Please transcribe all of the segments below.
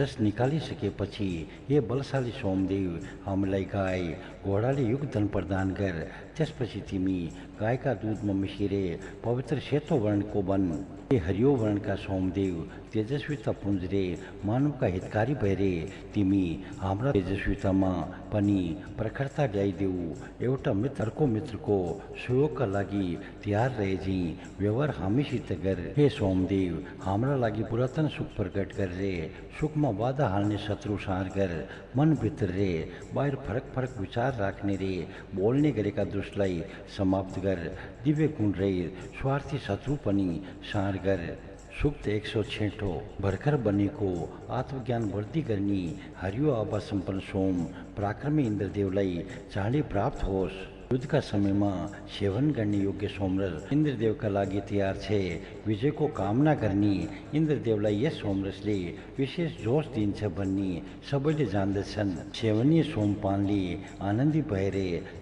रस निकालिसकेपछि हे बलशाली सोमदेव, हामीलाई गाई घोडाले युग धन प्रदान गर। त्यसपछि तिमी गाईका दुधमा मिसिरे पवित्र सेतो वर्णको बन। हे हरियो वर्णका सोमदेव, तेजस्विता पुञ्जरे मानवका हितकारी भएरे तिमी हाम्रा तेजस्वितामा पनि प्रखरता ल्याइदेऊ। एउटा मित्रको मित्रको सहयोगका लागि तयार रहेझी व्यवहार हामीसित गर। हे सोमदेव, हाम्रा लागि पुरातन सुख प्रकट गर रे। सुखमा बाधा हाल्ने शत्रु सार गर। मनभित्र रे बाहिर फरक फरक विचार राख्ने रे बोल्ने गरेका दुष्टलाई समाप्त गर। दिव्य गुण रहित स्वार्थी शत्रु पनि सार गर। सूक्त 106 भर्खर बनेको आत्मज्ञान वृद्धि गर्ने हरियो आभा सम्पन्न सोम पराक्रमी इन्द्रदेवलाई चाँडै प्राप्त होस्। युद्धका समयमा सेवन गर्ने योग्य सोमरस इन्द्रदेवका लागि तयार छे। विजयको कामना गर्ने इन्द्रदेवलाई यस सोमरसले विशेष जोस दिन्छ भन्ने सबैले जान्दछन्। सेवनीय सोमपानले आनन्दी भएर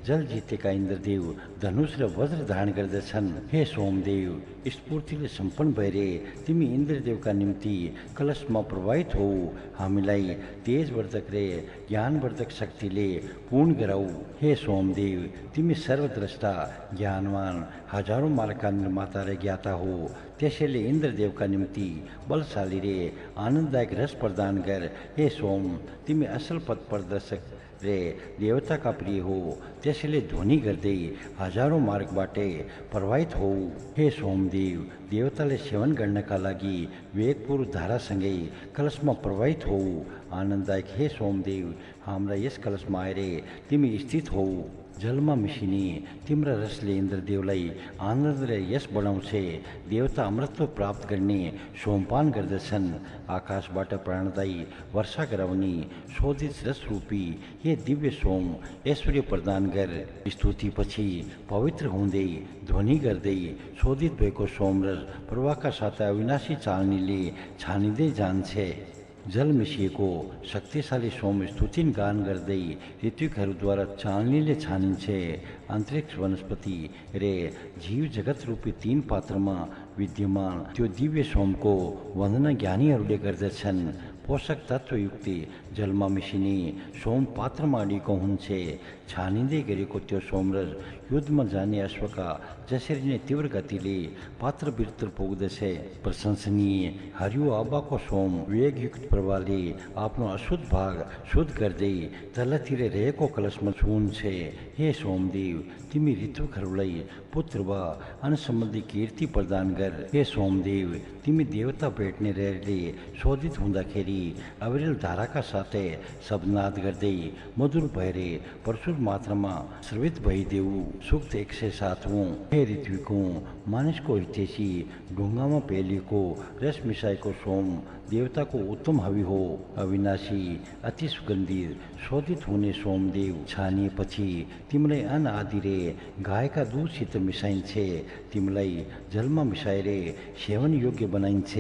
जल जितेका इन्द्रदेव धनुष र वज्र धारण गर्दछन्। हे सोमदेव, स्फूर्तिले सम्पन्न भएर तिमी इन्द्रदेवका निम्ति कलशमा प्रवाहित हौ। हामीलाई तेजवर्धक र ज्ञानवर्धक शक्तिले पूर्ण गराऊ। हे सोमदेव, तिमी सर्वद्रष्टा ज्ञानवान हजारौं मार्गका निर्माता र ज्ञाता हो। त्यसैले इन्द्रदेवका निम्ति बलशाली रे आनन्ददायक रस प्रदान गर। हे सोम, तिमी असल पथ प्रदर्शक रे देवताका प्रिय हो। त्यसैले ध्वनि गर्दै हजारौं मार्गबाटै प्रवाहित हौ। हे सोमदेव, देवताले सेवन गर्नका लागि वेगपूर्ण धारासँगै कलशमा प्रवाहित हौ। आनन्ददायक हे सोमदेव, हाम्रा यस कलशमा आएर तिमी स्थित हौ। जलमा मिसिने तिम्रा रसले इन्द्रदेवलाई आनन्द र यश बढाउँछ। देवता अमृतत्व प्राप्त गर्ने सोमपान गर्दछन्। आकाशबाट प्राणदायी वर्षा गराउने शोधित रस रूपी हे दिव्य सोम ऐश्वर्य प्रदान गर। स्तुतिपछि पवित्र हुँदै ध्वनि गर्दै शोधित भएको सोमरस प्रवाहका साथ अविनाशी चालनीले छानिँदै जान्छ। जल मिसिएको शक्तिशाली सोम स्तुतिन गान गर्दै ऋत्विकहरूद्वारा चालनीले छानिन्छ। अन्तरिक्ष वनस्पति रे जीव जगत रूपी 3 पात्रमा विद्यमान त्यो दिव्य सोमको वन्दना ज्ञानीहरूले गर्दछन्। पोषक तत्वयुक्त जलमा मिसिने सोम पात्रमा अडिएको हुन्छ। छानिँदै गरेको त्यो सोमरस युद्धमा जाने अश्वका जसरी नै तीव्र गतिले पात्रभित्र पुग्दछ। प्रशंसनीय हरियो आभाको सोम वेगयुक्त प्रवाहले आफ्नो अशुद्ध भाग शुद्ध गर्दै तलतिर रहेको कलशमा छुन्छ। हे सोमदेव, तिमी ऋत्विकहरूलाई पुत्र वा अनसम्बन्धी कीर्ति प्रदान गर। हे सोमदेव, तिमी देवता भेट्ने रहरले शोधित हुँदाखेरि अविरल धाराका साथै शब्दनाद गर्दै मधुर भएर प्रचुर मात्रामा स्रवित भइदेऊ। सूक्त 107 हे ऋत्विकों, मानिसको हितैषी ढुङ्गामा पेलिएको रस मिसाएको सोम देवताको उत्तम हवि हो। अविनाशी अति सुगन्धित शोधित हुने सोमदेव छानिएपछि तिमीलाई अनादि रे गायका दूधसित मिसाइन्छ। तिमीलाई जलमा मिसाएर सेवन योग्य बनाइन्छ।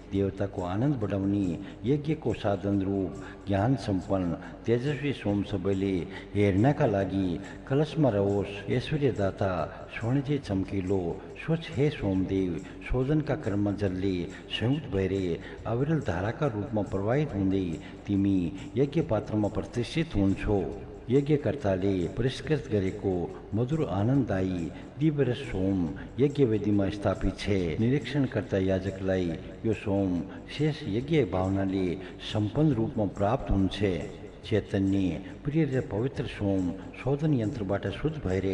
देवताको आनन्द बढाउने यज्ञको साधन रूप ज्ञान सम्पन्न तेजस्वी सोम सबैले हेर्नका लागि कलशमा रहोस्। ऐश्वर्यदाता स्वर्णजे चम्किलो स्वच्छ हे सोमदेव, शोधनका क्रममा जलले संयुक्त भएर अविरल धाराका रूपमा प्रवाहित हुँदै तिमी यज्ञ पात्रमा प्रतिष्ठित हुन्छौ। यज्ञकर्ताले पुरस्कृत गरेको मधुर आनन्ददायी दिव्यरस सोम यज्ञवेदीमा स्थापित छ। निरीक्षणकर्ता याजकलाई यो सोम शेष यज्ञ भावनाले सम्पन्न रूपमा प्राप्त हुन्छ। चैतन्य प्रिय र पवित्र सोम शोधन यन्त्रबाट शुद्ध भएर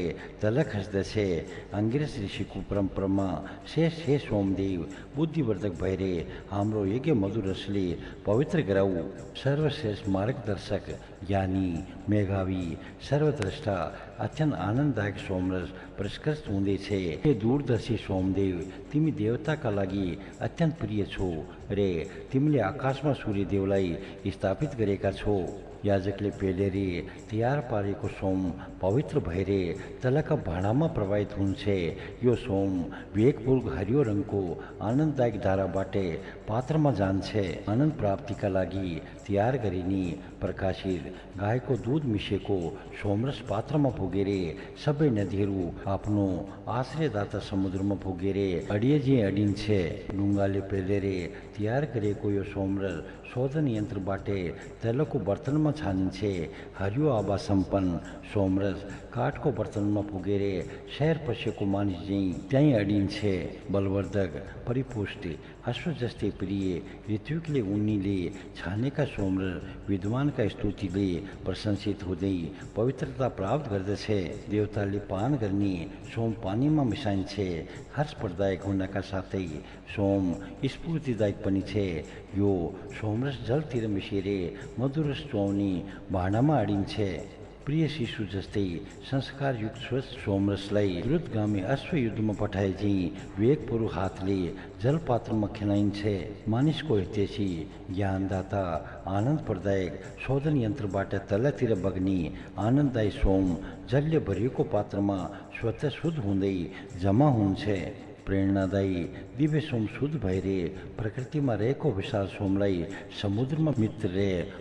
तल खस्दछ। अंगिरस ऋषिको परम्परामा शेष हे सोमदेव बुद्धिवर्धक भएर हाम्रो यज्ञ मधुर रसले पवित्र गराऊ। सर्वश्रेष्ठ मार्गदर्शक ज्ञानी मेघावी सर्वद्रष्टा अत्यन्त आनन्ददायक सोमरस पुरस्कृत हुँदैछ। हे दूरदर्शी सोमदेव, तिमी देवताका लागि अत्यन्त प्रिय छौ रे तिमीले आकाशमा सूर्यदेवलाई स्थापित गरेका छौ। याजकले पेलेर तयार पारेको सोम पवित्र भएर तलका भाँडामा प्रवाहित हुन्छ। यो सोम वेगपूर्वक हरियो रङको आनन्ददायक धाराबाट पात्रमा जान्छ। आनन्द प्राप्तिका लागि तयार गरिने प्रकाशित गाईको दूध मिसिएको सोमरस पात्रमा पुगेर सबै नदीहरू आफ्नो आश्रयदाता समुद्रमा पुगेर अडिएजी अडिन्छ। ढुङ्गाले पेलेर तयार गरेको यो सोमरस शोधन यन्त्रबाटै तेलको बर्तनमा छानिन्छ। हरियो आभा सम्पन्न सोमरस काठको बर्तनमा पुगेर शहर पसेको मानिस झैँ त्यहीँ अडिन्छ। बलवर्धक, परिपुष्टि, अश्व जस्तै प्रिय ऋत्विकले उनीले छानेका सोमरस विद्वानका स्तुतिले प्रशंसित हुँदै पवित्रता प्राप्त गर्दछ। देवताले पान गर्ने सोम पानीमा मिसाइन्छ। हर्षप्रदायक हुनका साथै सोम स्फूर्तिदायक पनि छ। यो सोमरस जलतिर मिसेर मधुर चुहाउने भाँडामा अडिन्छ। प्रिय शिशु जस्तै संस्कारयुक्त स्वच्छ सोमरसलाई द्रुतगामी अश्वयुद्धमा पठाए चाहिँ वेगपूर्वक हातले जलपात्रमा खिलाइन्छ। मानिसको हितैषी ज्ञानदाता आनन्दप्रदायक शोधन यन्त्रबाट तलतिर बग्ने आनन्ददायी सोम जलले भरिएको पात्रमा स्वतः शुद्ध हुँदै जम्मा हुन्छ। प्रेरणादायी दिव्य सोम शुद्ध भएर प्रकृतिमा रहेको विशाल सोमलाई समुद्रमा मित्र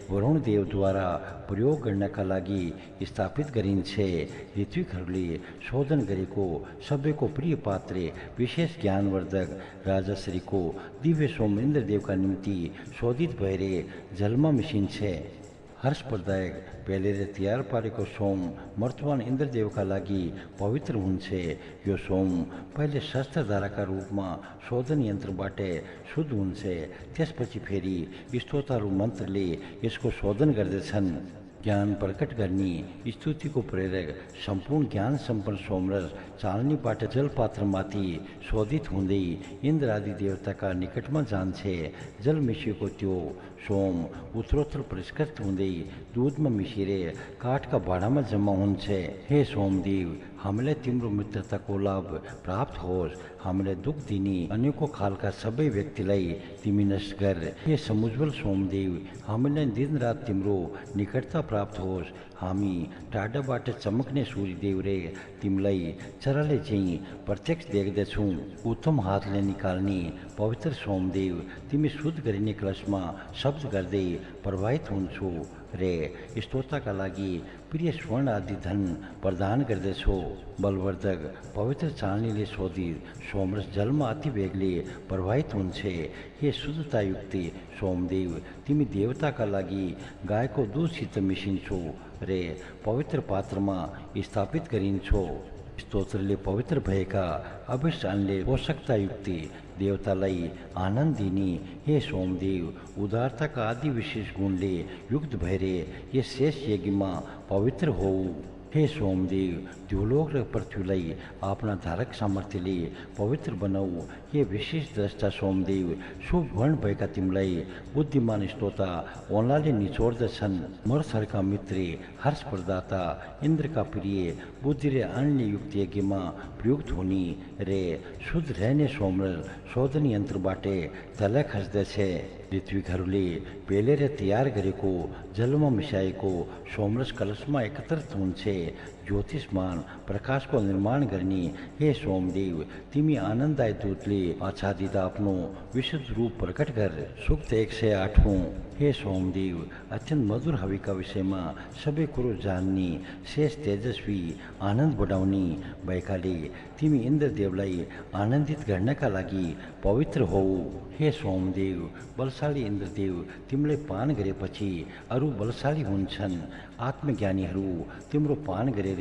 वरुण देवद्वारा प्रयोग गर्नका लागि स्थापित गरिन्छ। ऋत्विकहरूले शोधन गरेको सबैको प्रिय पात्र विशेष ज्ञानवर्धक राजश्रीको दिव्य सोम इन्द्रदेवका निम्ति शोधित भएर जलमा मिसिन्छ। हर्षप्रदायक पेलेर तयार पारेको सोम वर्तमान इन्द्रदेवका लागि पवित्र हुन्छ। यो सोम पहिले शस्त्रधाराका रूपमा शोधन यन्त्रबाट शुद्ध हुन्छ। त्यसपछि फेरि स्तोत्रहरू मन्त्रले यसको शोधन गर्दछन्। ज्ञान प्रकट गर्ने स्तुतिको प्रेरक सम्पूर्ण ज्ञान सम्पन्न सोमरस चालनीबाट जलपात्रमाथि शोधित हुँदै इन्द्र आदि देवताका निकटमा जान्छ। जल मिसिएको त्यो सोम उत्तरोत्तर परिष्कृत हुँदै दुधमा मिसिएर काठका भाँडामा जम्मा हुन्छ। हे सोमदेव, हामीलाई तिम्रो मित्रताको लाभ प्राप्त होस्। हामीलाई दुःख दिने अनेकौं खालका सबै व्यक्तिलाई तिमी नष्ट गर। हे समुज्वल सोमदेव, हामीलाई दिनरात तिम्रो निकटता प्राप्त होस्। हामी टाढाबाट चमक्ने सूर्यदेव रे तिमीलाई चराले चाहिँ प्रत्यक्ष देख्दछौँ। उत्तम हातले निकाल्ने पवित्र सोमदेव, तिमी शुद्ध गरिने कलशमा शब्द गर्दै प्रवाहित हुन्छौ रे स्तोत्रका लागि प्रिय स्वर्ण आदि धन प्रदान गर्दछौ। बलवर्धक, पवित्र चालनीले शोधित सोमरस जलमा अति वेगले प्रवाहित हुन्छ। हे शुद्धतायुक्त सोमदेव, तिमी देवताका लागि गायको दुधसित मिसिन्छौ रे पवित्र पात्रमा स्थापित गरिन्छौ। स्तोत्रले पवित्र भएका अभिष्ट अन्नले पोषकतायुक्त देवतालाई आनन्द दिने हे सोमदेव, उदारताका आदि विशेष गुणले युक्त भएर यस शेष यज्ञमा पवित्र हो। हे सोमदेव, द्युलोक र पृथ्वीलाई आफ्ना धारक सामर्थ्यले पवित्र बनाऊ। हे विशेष द्रष्टा सोमदेव, शुभ वर्ण भएका तिमीलाई बुद्धिमान स्तोता ओलाले निचोड्दछन्। मर्थहरूका मित्र, हर्ष प्रदाता, इन्द्रका प्रिय, बुद्धि र अन्य युक्त यज्ञमा प्रयुक्त हुने रे शुद्ध रहने सोमरस शोधन यन्त्रबाट तल खस्दछ। ऋत्विकहरूले पेलेर तयार गरेको जलमा मिसाएको सोमरस कलशमा एकत्रित हुन्छ। ज्योतिषमान प्रकाशको निर्माण गर्ने हे सोमदेव, तिमी आनन्ददायी दूतले आच्छादित आफ्नो विशुद्ध रूप प्रकट गर। सूक्त 108। हे सोमदेव, अत्यन्त मधुर हविका विषयमा सबै कुरो जान्ने, शेष तेजस्वी, आनन्द बढाउने भएकाले तिमी इन्द्रदेवलाई आनन्दित गर्नका लागि पवित्र हौ। हे सोमदेव, बलशाली इन्द्रदेव, तिमीलाई पान गरेपछि अरू बलशाली हुन्छन्। आत्मज्ञानीहरू तिम्रो पान गरेर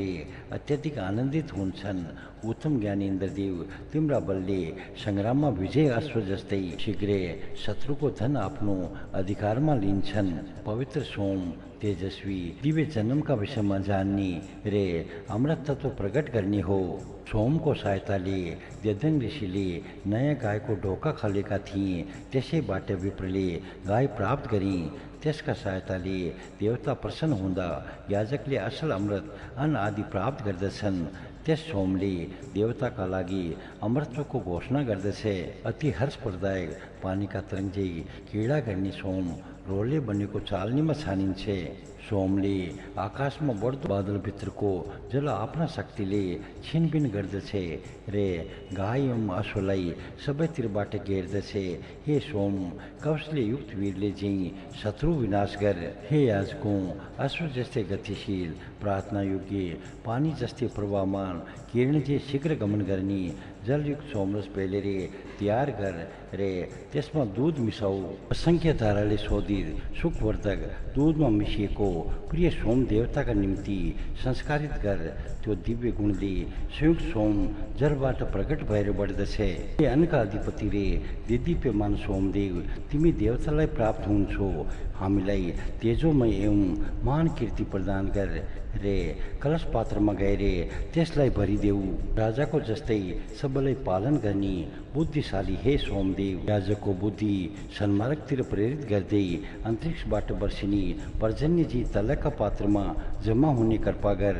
अत्यधिक आनन्दित हुन्छन्। उत्तम ज्ञानी इन्द्रदेव, तिम्रा बलले सङ्ग्राममा विजय अश्व जस्तै शीघ्र शत्रुको धन आफ्नो अधिकारमा लिन्छन्। पवित्र सोम, तेजस्वी, दिव्य जन्मका विषयमा जान्ने रे अमृत तत्व प्रकट गर्ने हो। सोमको सहायताले देदन ऋषिले नयाँ गायको ढोका खलेका थिए। त्यसैबाट विप्रले गाई प्राप्त गरे। त्यसका सहायताले देवता प्रसन्न हुँदा याजकले असल अमृत अन्न आदि प्राप्त गर्दछन्। त्यस सोमले देवताका लागि अमृतत्वको घोषणा गर्दछ। अति हर्षप्रदायक पानीका तरङ्गै किडा गर्ने सोम रोलले बनेको चालनीमा छानिन्छ। सोमले आकाशमा बढ्दो बादलभित्रको जल आफ्ना शक्तिले छिनबिन गर्दछे रे गाई एवं अश्वलाई सबैतिरबाट घेर्दछे। हे सोम, कवचले युक्त वीरले झैँ शत्रु विनाश गर। हे आजको अश्व जस्तै गतिशील, प्रार्थना योग्य, पानी जस्तै प्रवाहमान, किरण जे शीघ्र गमन गर्ने जलयुक्त सोमरस पेलेर तयार गर रे त्यसमा दूध मिसाऊ। असङ्ख्य धाराले शोधित सुखवर्धक दूधमा मिसिएको प्रिय सोम देवताका निम्ति संस्कारित गर। त्यो दिव्य गुणले संयुक्त सोम जलबाट प्रकट भएर बढ्दछ। हे अनका अधिपति रे दिदीप्यमान सोमदेव, तिमी देवतालाई प्राप्त हुन्छौ। हामीलाई तेजोमय एवं महान कीर्ति प्रदान गर रे कलश पात्रमा गएर त्यसलाई भरिदेऊ। राजाको जस्तै सबैलाई पालन गर्ने बुद्धिशाली हे सोमदेव, राजाको बुद्धि सन्मार्गतिर प्रेरित गर्दै अन्तरिक्षबाट वर्षिने पर्जन्य जी तलका पात्रमा जम्मा हुने कृपा गर।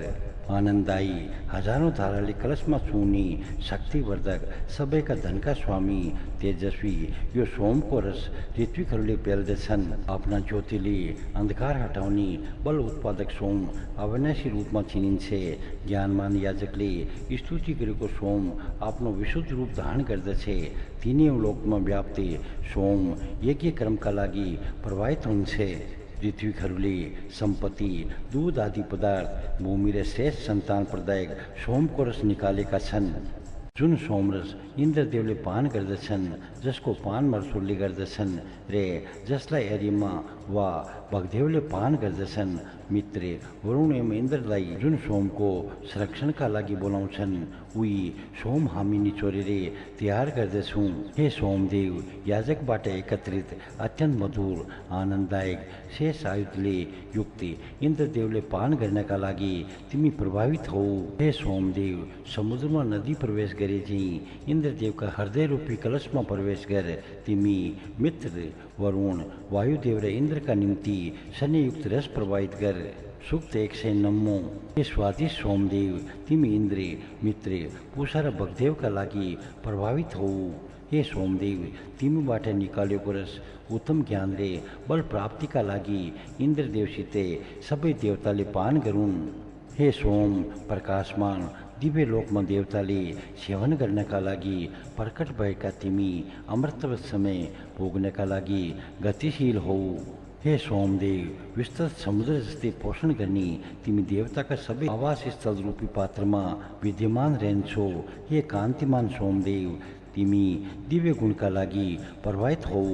आनन्ददायी हजारौं धाराले कलशमा छुने शक्तिवर्धक सबैका धनका स्वामी तेजस्वी यो सोमको रस ऋत्विकहरूले पेल्दछन्। आफ्ना ज्योतिले अन्धकार हटाउने बल उत्पादक सोम अविनाशी रूपमा चिनिन्छ। ज्ञानमान याजकले स्तुति गरेको सोम आफ्नो विशुद्ध रूप धारण गर्दछ। तिनै लोकमा व्याप्ति सोम यज्ञ कर्मका लागि प्रवाहित हुन्छ। ऋत्विकहरूले सम्पत्ति, दूध आदि पदार्थ, भूमि र श्रेष्ठ सन्तान प्रदायक सोमको रस निकालेका छन्। जुन सोमरस इन्द्रदेवले पान गर्दछन्, जसको पान मर्सुरले गर्दछन् रे जसलाई अरिमा वा भगदेवले पान गर्दछन्। मित्र वरुण एवं इन्द्रलाई जुन सोमको संरक्षणका लागि बोलाउँछन्, उही सोम हामी निचोरेर तयार गर्दछौँ। हे सोमदेव, याजकबाट एकत्रित अत्यन्त मधुर आनन्ददायक शेष आयुधले युक्त इन्द्रदेवले पान गर्नका लागि तिमी प्रभावित हौ। हे सोमदेव, समुद्रमा नदी प्रवेश गरे झैँ इन्द्रदेवका हृदय रूपी कलशमा प्रवेश गर। तिमी मित्र वरुण, वायुदेव र इन्द्रका निम्ति शनियुक्त रस प्रवाहित गर। सूक्त 109। हे स्वादिष्ट सोमदेव, तिमी इन्द्र, मित्र, पूषा र भगदेवका लागि प्रभावित हौ। हे सोमदेव, तिमीबाट निकालेको रस उत्तम ज्ञान रे बल प्राप्तिका लागि इन्द्रदेवसित सबै देवताले पान गरून्। हे सोम, प्रकाशमान दिव्य लोकमा देवताले सेवन गर्नका लागि प्रकट भएका तिमी अमृतवत समय भोग्नका लागि गतिशील हौ। हे सोमदेव, विस्तृत समुद्र जस्तै पोषण गर्ने तिमी देवताका सबै आवास स्थल रूपी पात्रमा विद्यमान रहन्छौ। हे कान्तिमान सोमदेव, तिमी दिव्य गुणका लागि प्रभावित हौ।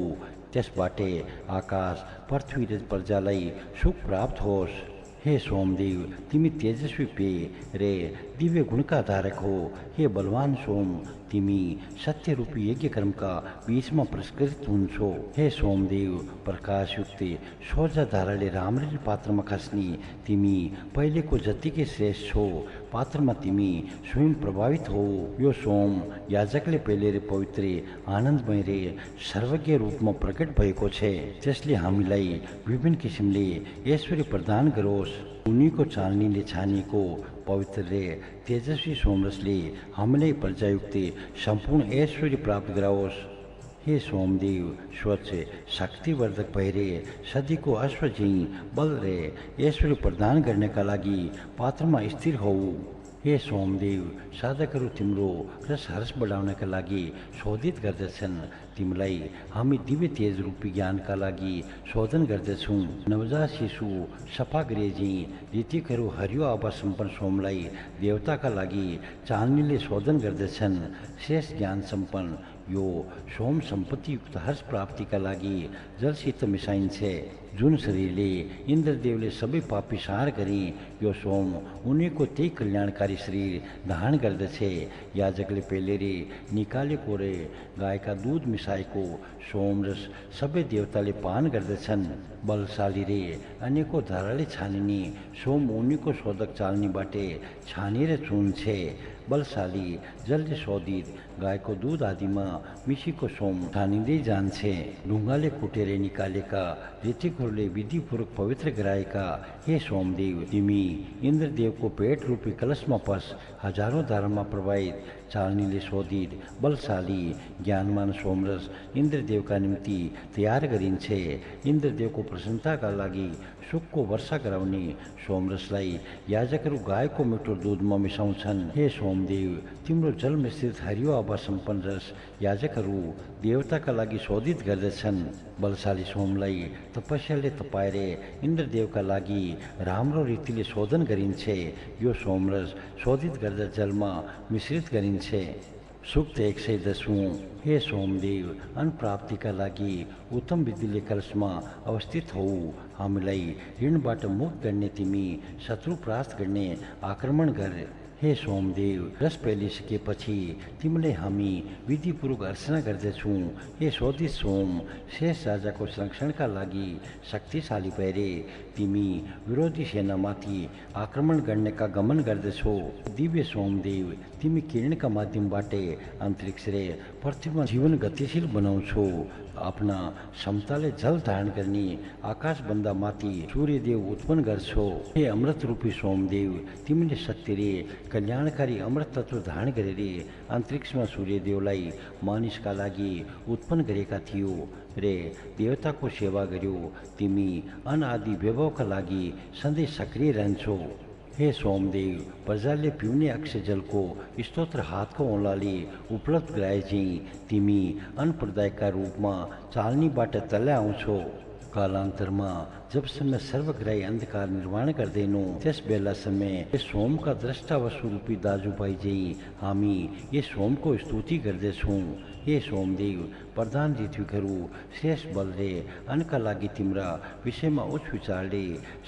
त्यसबाटै आकाश, पृथ्वी र प्रजालाई सुख प्राप्त होस्। हे सोमदेव, तिमी तेजस्वी पेय रे दिव्य गुणका धारक हो। हे बलवान सोम, तिमी सत्य रूपी यज्ञ कर्मका बीचमा पुरस्कृत हुन्छौ। हे सोमदेव, प्रकाशयुक्त सोझा धाराले राम्ररी पात्रमा खस्ने तिमी पहिलेको जत्तिकै श्रेष्ठ छौ। पात्रमा तिमी स्वयं प्रभावित हौ। यो सोम याजकले पेलेर पवित्र आनन्दमय रे सर्वज्ञ रूपमा प्रकट भएको छ। त्यसले हामीलाई विभिन्न किसिमले ऐश्वर्य प्रदान गरोस्। उनीको चालनीले छानिएको पवित्र रे तेजस्वी सोमरसले हामीलाई प्रजायुक्त सम्पूर्ण ऐश्वर्य प्राप्त गराओस्। हे सोमदेव, स्वच्छ शक्तिवर्धक भएर सधैँको अश्व झैँ बल रे ऐश्वर्य प्रदान गर्नका लागि पात्रमा स्थिर हौ। हे सोमदेव, साधकहरू तिम्रो रस हर्ष बढाउनका लागि शोधित गर्दछन्। तिमीलाई हामी दिव्य तेज रूपी ज्ञानका लागि शोधन गर्दछौँ। नवजात शिशु सफा गरे झैँ ऋतिकहरू हरियो आभा सम्पन्न सोमलाई देवताका लागि चालनीले शोधन गर्दछन्। श्रेष्ठ ज्ञान सम्पन्न यो सोम सम्पत्तियुक्त हर्ष प्राप्तिका लागि जलसित मिसाइन्छ। जुन शरीरले इन्द्रदेवले सबै पापी संहार गरे, यो सोम उनीको त्यही कल्याणकारी शरीर धारण गर्दछ। याजकले पेलेर निकालेको रे गायका दूध मिसाएको सोमरस सबै देवताले पान गर्दछन्। बलशाली रे अनेकौं धाराले छानिने सोम उनीको शोधक चालनीबाट छानेर चुन्छ। बलशाली जलले शोधित गायको दूध आदिमा मिसिएको सोम छानिँदै जान्छ। ढुङ्गाले कुटेर निकालेका ऋतिकहरूले विधिपूर्वक पवित्र गराएका हे सोमदेव, तिमी इन्द्रदेवको पेट रूपी कलशमा पस। हजारौं धारामा प्रवाहित चालनीले शोधित बलशाली ज्ञानमान सोमरस इन्द्रदेवका निम्ति तयार गरिन्छ। इन्द्रदेवको प्रसन्नताका लागि सुखको वर्षा गराउने सोमरसलाई याजकहरू गाईको मिठो दुधमा मिसाउँछन्। हे सोमदेव, तिम्रो जल मिश्रित हरियो आभा सम्पन्न रस याजकहरू देवताका लागि शोधित गर्दछन्। बलशाली सोमलाई तपस्याले तपाएर इन्द्रदेवका लागि राम्रो रीतिले शोधन गरिन्छ। यो सोमरस शोधित गर्दा जलमा मिश्रित गरिन्छ। सूक्त 110। हे सोमदेव, अन्न प्राप्तिका लागि उत्तम विधिले कलशमा अवस्थित हौ। हामीलाई ऋणबाट मुक्त गर्ने तिमी शत्रु परास्त गर्ने आक्रमण गर। हे सोमदेव, रस पेलिसकेपछि तिमीले हामी विधिपूर्वक अर्चना गर्दछौँ। हे शोधित सोम, शेष राजाको संरक्षणका लागि शक्तिशाली भएरे तिमी विरोधी सेनामाथि आक्रमण गर्नेका गमन गर्दछौ। दिव्य सोमदेव, तिमी किरणका माध्यमबाट अन्तरिक्ष र पृथ्वीमा जीवन गतिशील बनाउँछौ। आफ्ना क्षमताले जल धारण गर्ने आकाशभन्दा माथि सूर्यदेव उत्पन्न गर्छौ। हे अमृत रूपी सोमदेव, तिमीले सत्य रे कल्याणकारी अमृत तत्व धारण गरेर अन्तरिक्षमा सूर्यदेवलाई मानिसका लागि उत्पन्न गरेका थियो रे देवताको सेवा गर्यो। तिमी अन्न आदि वैभवका लागि सधैँ सक्रिय रहन्छौ। हे सोमदेव, प्रजाले पिउने अक्षय जलको स्तोत्र हातको औँलाले उपलब्ध गराए चाहिँ तिमी अन्न प्रदायकका रूपमा चालनीबाट तल आउँछौ। कालान्तरमा जबसम्म सर्वग्राही अन्धकार निर्माण गर्दैनौ त्यस बेलासम्म यस सोमका द्रष्टा व स्वरूपी दाजुभाइ चाहिँ हामी यस सोमको स्तुति गर्दछौँ। हे सोमदेव, प्रधान ऋत्विकहरू श्रेष्ठ बल रे अन्नका लागि तिम्रा विषयमा उच्च विचारले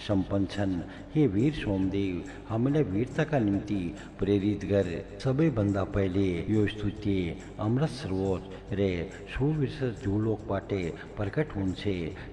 सम्पन्न छन्। हे वीर सोमदेव, हामीलाई वीरताका निम्ति प्रेरित गर। सबैभन्दा पहिले यो स्तुति अमृत स्रोत रे सुविशेष जुलोकबाट प्रकट हुन्छ।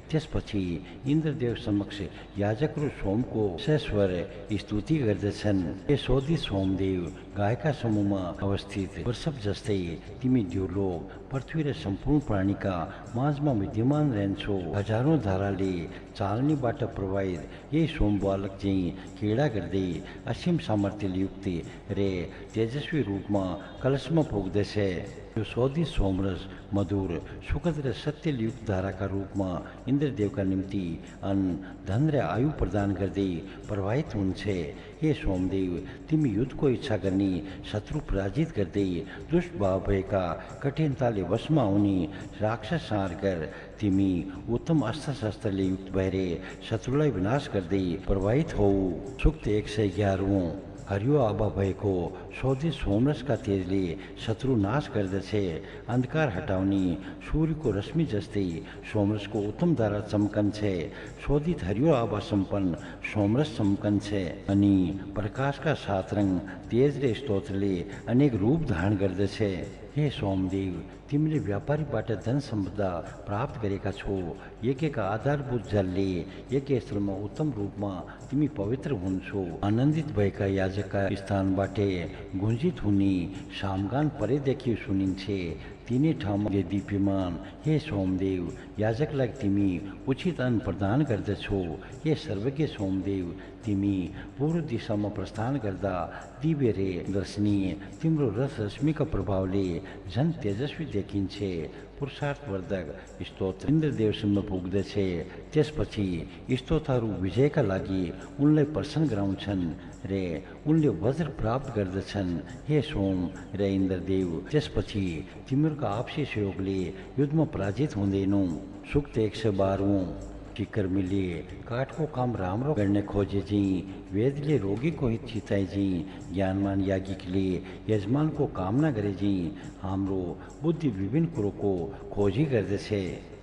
त्यसपछि इन्द्रदेव समक्ष याजकहरू सोमको सस्वर स्तुति गर्दछन्। हे शोधित सोमदेव, गायका समूहमा अवस्थित वृषभ जस्तै तिमी द्युलोक पृथ्वी र सम्पूर्ण प्राणीका माझमा विद्यमान रहन्छौ। हजारौं धाराले चालनीबाट प्रवाहित यही सोम बालक चाहिँ क्रीडा गर्दै असीम सामर्थ्यले युक्त रे तेजस्वी रूपमा कलशमा पुग्दछ। यो शोधित सोमरस मधुर सुखद र सत्यले युक्त धाराका रूपमा इन्द्रदेवका निम्ति अन्न, धन र आयु प्रदान गर्दै प्रवाहित हुन्छ। हे सोमदेव, तिमी युद्धको इच्छा गर्ने शत्रु पराजित गर्दै दुष्ट भाव भएका कठिनताले वशमा आउने राक्षस संहार गर। तिमी उत्तम अस्त्र शस्त्रले युक्त भएर शत्रुलाई विनाश गर्दै प्रवाहित हौ। सूक्त 111। हरियो आभा भएको शोधित सोमरसका तेजले शत्रु नाश गर्दछ। अन्धकार हटाउने सूर्यको रश्मि जस्तै सोमरसको उत्तम धारा चम्कन्छ। शोधित हरियो आभा सम्पन्न सोमरस चम्कन्छ अनि प्रकाशका सात रङ तेज र स्तोत्रले अनेक रूप धारण गर्दछ। हे सोमदेव, तिमीले व्यापारीबाट धन सम्पदा प्राप्त गरेका छौ। यज्ञका आधारभूत जलले यज्ञस्थलमा उत्तम रूपमा तिमी पवित्र हुन्छौ। आनन्दित भएका याजकका स्थानबाट गुन्जित हुने सामगान परेदेखि सुनिन्छ। तिनै ठाउँमा दीप्यमान हे सोमदेव, याजकलाई तिमी उचित अन्न प्रदान गर्दछौ। हे सर्वज्ञ सोमदेव, तिमी पूर्व दिशामा प्रस्थान गर्दा दिव्य रे दर्शनीय तिम्रो रस रश्मिका प्रभावले झन् तेजस्वी देखिन्छ। पुरुषार्थवर्धक स्तोत्र इन्द्रदेवसम्म पुग्दछ। त्यसपछि स्तोत्रहरू विजयका लागि उनलाई प्रसन्न गराउँछन् रे उनले वज्र प्राप्त गर्दछन्। हे सोम र इन्द्रदेव, त्यसपछि तिमीहरूका आपसी सहयोगले युद्धमा पराजित हुँदैनौ। सूक्त 112। कर्मीले काठको काम राम्रो गर्ने खोजे चाहिँ वेदले रोगीको हित चिताए चाहिँ ज्ञानमान याज्ञिकले यजमानको कामना गरे चाहिँ हाम्रो बुद्धि विभिन्न कुरोको खोजी गर्दछ।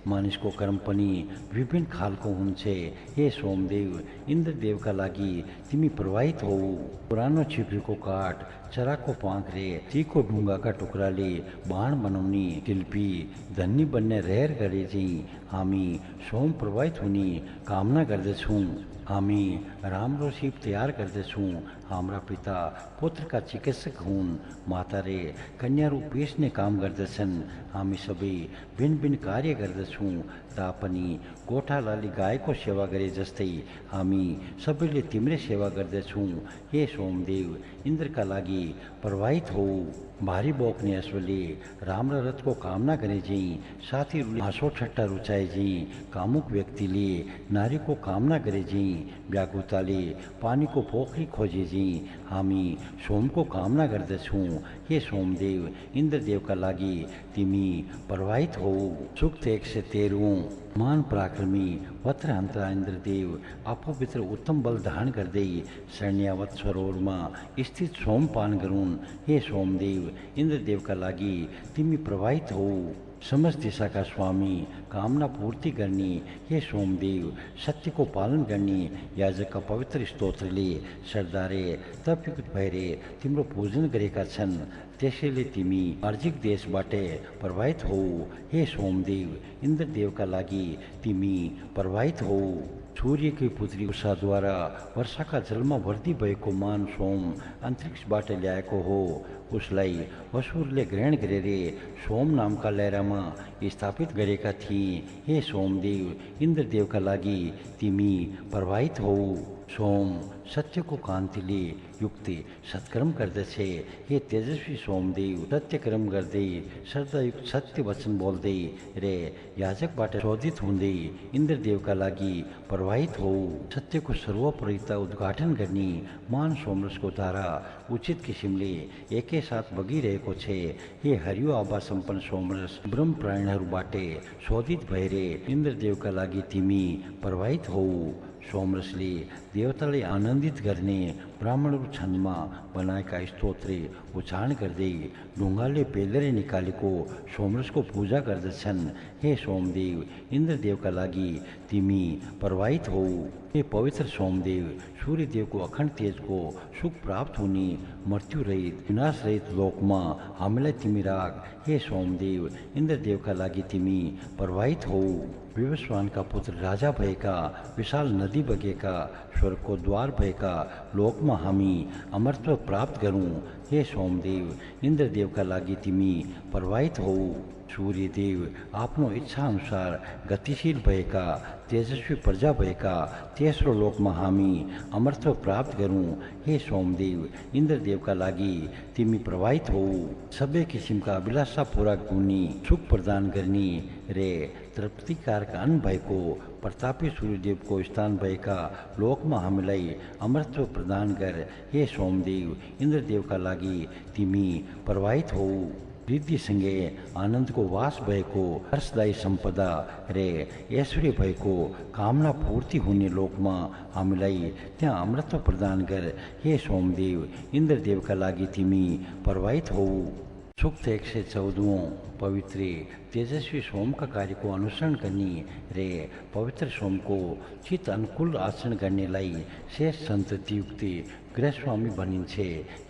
मानिसको कर्म पनि विभिन्न खालको हुन्छ। हे सोमदेव, इन्द्रदेवका लागि तिमी प्रवाहित हौ। पुरानो छिप्रीको काठ, चराको पाँख रे तीको ढुङ्गाका टुक्राले बाण बनाउने शिल्पी धन्य बन्ने रहेर गरे चाहिँ हामी सोम प्रवाहित हुने कामना गर्दछौँ। हामी राम्रो सिप तयार गर्दछौँ। हाम्रा पिता पुत्रका चिकित्सक हुन्, माता रे कन्याहरू पेस्ने काम गर्दछन्। हामी सबै भिन्न भिन्न कार्य गर्दछौँ तापनि गोठालाले गाईको सेवा गरे जस्तै हामी सबैले तिम्रै सेवा गर्दछौँ। हे सोमदेव, इन्द्रका लागि प्रवाहित हो। भारी बोक्ने अश्वले राम्रा रथको कामना गरे झैँ, साथीहरूले हाँसो ठट्टा रुचाए झैँ, कामुक व्यक्तिले नारीको कामना गरे झैँ, व्याकुलताले पानीको पोखरी खोजे झैँ हामी सोमको कामना गर्दछौँ। हे सोमदेव, इन्द्रदेवका लागि तिमी प्रवाहित हो। सूक्त 113। मान पराक्रमी वत्रहन्ता इन्द्रदेव आफूभित्र उत्तम बल धारण गर्दै शरण्यावत सरोवरमा स्थित सोमपान गरून्। हे सोमदेव, इन्द्रदेवका लागि तिमी प्रवाहित हो। समस्त दिशाका स्वामी, कामना पूर्ति गर्ने हे सोमदेव, सत्यको पालन गर्ने याजकका पवित्र स्तोत्रले सरदारे तपयुक्त भएर तिम्रो पूजन गरेका छन्, त्यसैले तिमी अर्जिक देशबाट प्रवाहित हो। हे सोमदेव, इन्द्रदेवका लागि तिमी प्रवाहित हो। सूर्यकी पुत्री उषाद्वारा वर्षाका जलमा भर्ती भएको मान सोम अन्तरिक्षबाट ल्याएको हो। उसलाई असुरले ग्रहण गरेर सोम नामका लहरामा स्थापित गरेका थिए। हे सोमदेव, इन्द्रदेवका लागि तिमी प्रवाहित हो। सोम सत्यको कान्तिले युक्त सत्कर्म गर्दछ। हे तेजस्वी सोमदेव, सत्यकर्म गर्दै श्रद्धायुक्त सत्य वचन बोल्दै र याजकबाट शोधित हुँदै इन्द्रदेवका लागि प्रवाहित हो। सत्यको सर्वोपरिता उद्घाटन गर्ने मान सोमरसको धारा उचित किसिमले एकैसाथ बगिरहेको छ। हे हरियो आभा सम्पन्न सोमरस, ब्रह्म प्राणहरूबाट शोधित भएर इन्द्रदेवका लागि तिमी प्रवाहित हो। सोमरसले देवतालाई आनन्दित गर्ने ब्राह्मणहरू छन्दमा बनाएका स्तोत्र उच्चारण गर्दै ढुङ्गाले पेलेर निकालेको सोमरसको पूजा गर्दछन्। हे सोमदेव, इन्द्रदेवका लागि तिमी प्रवाहित हो। हे पवित्र सोमदेव, सूर्यदेवको अखण्ड तेजको सुख प्राप्त हुने मृत्युरहित विनाशरहित लोकमा हामीलाई तिमी राख। हे सोमदेव, इन्द्रदेवका लागि तिमी प्रवाहित हो। विवस्वानका पुत्र राजा भएका, विशाल नदी बगेका, स्वर्गको द्वार भएका लोकमा हामी अमरत्व प्राप्त गरौँ। हे सोमदेव, इन्द्रदेवका लागि तिमी प्रवाहित हो। सूर्यदेव आफ्नो इच्छा अनुसार गतिशील भएका, तेजस्वी प्रजा भएका तेस्रो लोकमा हामी अमरत्व प्राप्त गरौँ। हे सोमदेव, इन्द्रदेवका लागि तिमी प्रवाहित हो। सबै किसिमका अभिलाषा पूरा हुने, सुख प्रदान गर्ने र तृप्तिकारक अन्न भएको प्रतापी सूर्यदेवको स्थान भएका लोकमा हामीलाई अमरत्व प्रदान गर। हे सोमदेव, इन्द्रदेवका लागि तिमी प्रवाहित हो। रिद्धिसँगै आनन्दको वास भएको, हर्षदायी सम्पदा र ऐश्वर्य भएको, कामना पूर्ति हुने लोकमा हामीलाई त्यहाँ अमरत्व प्रदान गर। हे सोमदेव, इन्द्रदेवका लागि तिमी प्रवाहित हो। सूक्त 114। पवित्र तेजस्वी सोमका कार्यको अनुसरण गर्ने र पवित्र सोमको चित्त अनुकूल आचरण गर्नेलाई शेष सन्ततियुक्त गृहस्वामी बनिन्छ।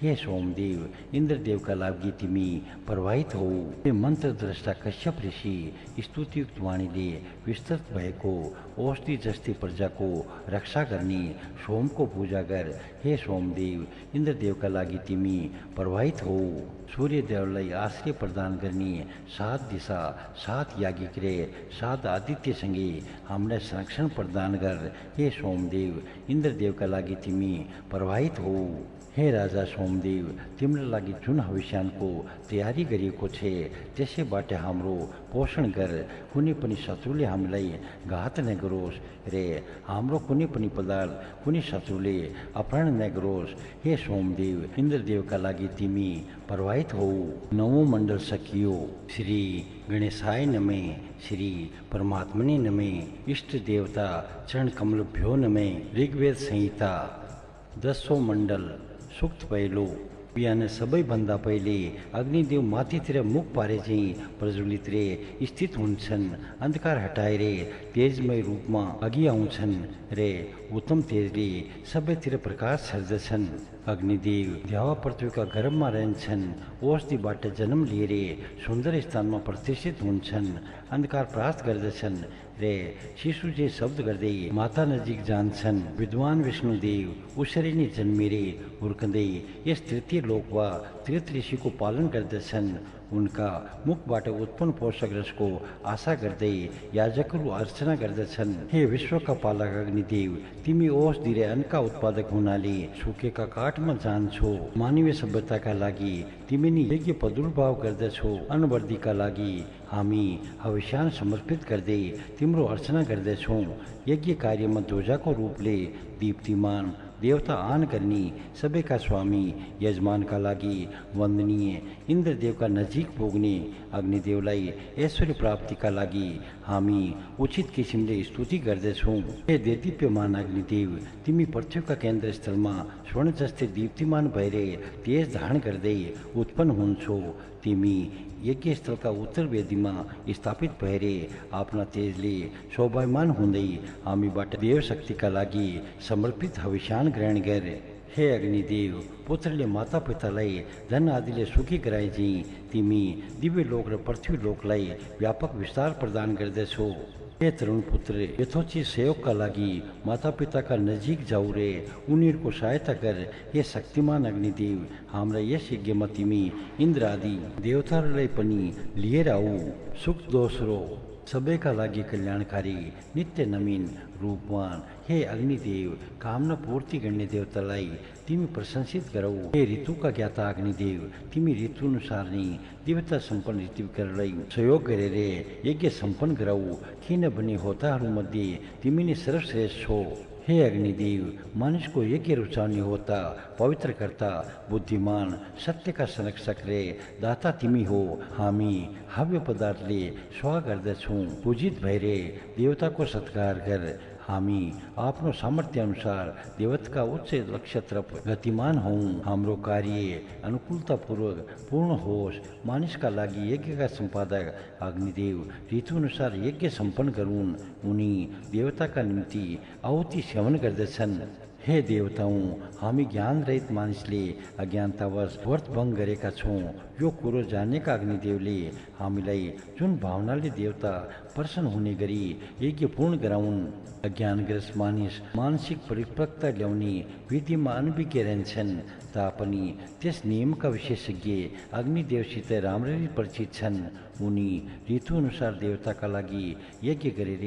हे सोमदेव, इन्द्रदेवका लागि तिमी प्रवाहित हो। हे मन्त्रद्रष्टा कश्यप ऋषि, स्तुतियुक्त वाणीले विस्तृत भएको औषधि जस्तै प्रजाको रक्षा गर्ने सोमको पूजा गर। हे सोमदेव, इन्द्रदेवका लागि तिमी प्रवाहित हो। सूर्यदेवलाई आश्रय प्रदान गर्ने 7 दिशा, 7 याज्ञिक र 7 आदित्यसँगै हामीलाई संरक्षण प्रदान गर। हे सोमदेव, इन्द्रदेवका लागि तिमी प्रवाहित हो। हे राजा सोमदेव, तिम्रो लागि जुन हविष्यानको तयारी गरिएको छ त्यसैबाट हाम्रो पोषण गर। कुनै पनि शत्रुले हामीलाई घात नगरोस् र हाम्रो कुनै पनि पदार्थ कुनै शत्रुले अपहरण नगरोस्। हे सोमदेव, इन्द्रदेवका लागि तिमी प्रवाहित हो। नवौं मण्डल सकियो। श्री गणेशाय नमे, श्री परमात्मने नमे, इष्ट देवता चरण कमलभ्यो नमे। ऋग्वेद संहिता 10औं मण्डल। सूक्त पहिलो। बिहान सबैभन्दा पहिले अग्निदेव माथितिर मुख पारे चाहिँ प्रज्वलित रे स्थित हुन्छन्। अन्धकार हटाएर तेजमय रूपमा अघि आउँछन् र उत्तम तेजले सबैतिर प्रकाश छर्दछन्। अग्निदेव देवा पृथ्वीका गर्भमा रहन्छन्। औषधिबाट जन्म लिएर सुन्दर स्थानमा प्रतिष्ठित हुन्छन्। अन्धकार प्राप्त गर्दछन्। रे शिशुजे शब्द गर्दै माता नजिक जान्छन्। विद्वान विष्णुदेव उसरी नै जन्मिरे हुर्कँदै यस तृतीय लोक वा त्रित ऋषिको पालन गर्दछन्। उनका मुखबाट उत्पन्न पोषक रसको आशा गर्दै याजकहरू अर्चना गर्दछन्। हे विश्वका पालक अग्निदेव, तिमी औषधि र अन्नका उत्पादक हुनाले सुकेका काठमा जान्छौ। मानवीय सभ्यताका लागि तिमी नै यज्ञ प्रादुर्भाव गर्दछौ। अन्नवृद्धिका लागि हामी हविष्यान समर्पित गर्दै तिम्रो अर्चना गर्दछौँ। यज्ञ कार्यमा ध्वजाको रूपले दीप्तिमान देवता आन गर्ने सबैका स्वामी यजमानका लागि वन्दनीय इन्द्रदेवका नजिक पुग्ने अग्निदेवलाई ऐश्वर्य प्राप्तिका लागि हामी उचित किसिमले स्तुति गर्दछौँ। हे देदीप्यमान अग्निदेव, तिमी पृथ्वीका केन्द्रस्थलमा स्वर्ण जस्तै दीप्तिमान भएर तेज धारण गर्दै उत्पन्न हुन्छौ। तिमी यज्ञस्थलका उत्तर वेदीमा स्थापित भएर आफ्ना तेजले शोभायमान हुँदै हामीबाट देव शक्तिका लागि समर्पित हविष्यान ग्रहण गर। हे अग्निदेव, पुत्रले माता पितालाई धन आदिले सुखी गराए चाहिँ तिमी दिव्य लोक र पृथ्वी लोकलाई व्यापक विस्तार प्रदान गर्दछौ। हे तरुण पुत्र, यथोचित सहयोगका लागि माता पिताका नजिक जाऊ रे उनीहरूको सहायता गर। हे शक्तिमान अग्निदेव, हाम्रा यस यज्ञमा तिमी इन्द्र आदि देवताहरूलाई पनि लिएर आऊ। सुख दोस्रो सबैका लागि कल्याणकारी नित्य नवीन रूपवान हे अग्निदेव, कामना पूर्ति गर्ने देवतालाई तिमी प्रशंसित गरौ। हे ऋतुका ज्ञाता अग्निदेव, तिमी ऋतु अनुसार नै दिव्यता सम्पन्न ऋतुकहरूलाई सहयोग गरेर यज्ञ सम्पन्न गराऊ, किनभने होताहरूमध्ये तिमी नै सर्वश्रेष्ठ छौ। हे अग्निदेव, मानिसको यज्ञ रुचाउने होता, पवित्रकर्ता, बुद्धिमान, सत्यका संरक्षक रे दाता तिमी हो। हामी हव्य पदार्थले स्वाहा गर्दछौँ। पूजित भएर देवताको सत्कार गर। हामी आफ्नो सामर्थ्य अनुसार देवताका उच्च लक्ष्यतर्फ गतिमान हौँ। हाम्रो कार्य अनुकूलतापूर्वक पूर्ण होस्। मानिसका लागि यज्ञका सम्पादक अग्निदेव ऋतु अनुसार यज्ञ सम्पन्न गरून्। उनी देवताका निम्ति आहुति सेवन गर्दछन्। हे देवताओं, हामी ज्ञान रहित मानिसले अज्ञानतावश व्रत भङ्ग गरेका छौँ। यो कुरो जानेका अग्निदेवले हामीलाई जुन भावनाले देवता प्रसन्न हुने गरी यज्ञ पूर्ण गराउन्। अज्ञानग्रस्त मानिस मानसिक परिपक्वता ल्याउने विधिमा अनभिज्ञ रहन्छन् तापनि त्यस नियमका विशेषज्ञ अग्निदेवसित राम्ररी परिचित छन्। उनी ऋतु अनुसार देवताका लागि यज्ञ गरेर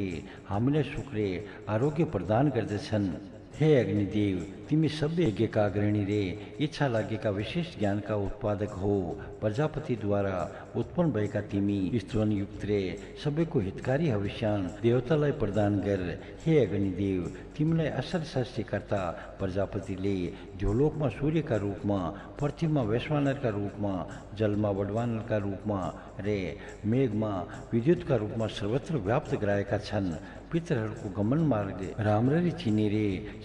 हामीलाई सुख र आरोग्य प्रदान गर्दछन्। हे अग्निदेव, तिमी सबै यज्ञका अग्रणी रे इच्छा लागेका विशेष ज्ञानका उत्पादक हो। प्रजापतिद्वारा उत्पन्न भएका तिमी स्तवनयुक्त रे सबैको हितकारी हविष्यान देवतालाई प्रदान गर। हे अग्निदेव, तिमीलाई असल सृष्टिकर्ता प्रजापतिले ध्योलोकमा सूर्यका रूपमा, पृथ्वीमा वैश्वानरका रूपमा, जलमा वडवानरका रूपमा रे मेघमा विद्युतका रूपमा सर्वत्र व्याप्त गराएका छन्। पितरहरूको गमन मार्ग राम्ररी चिनेर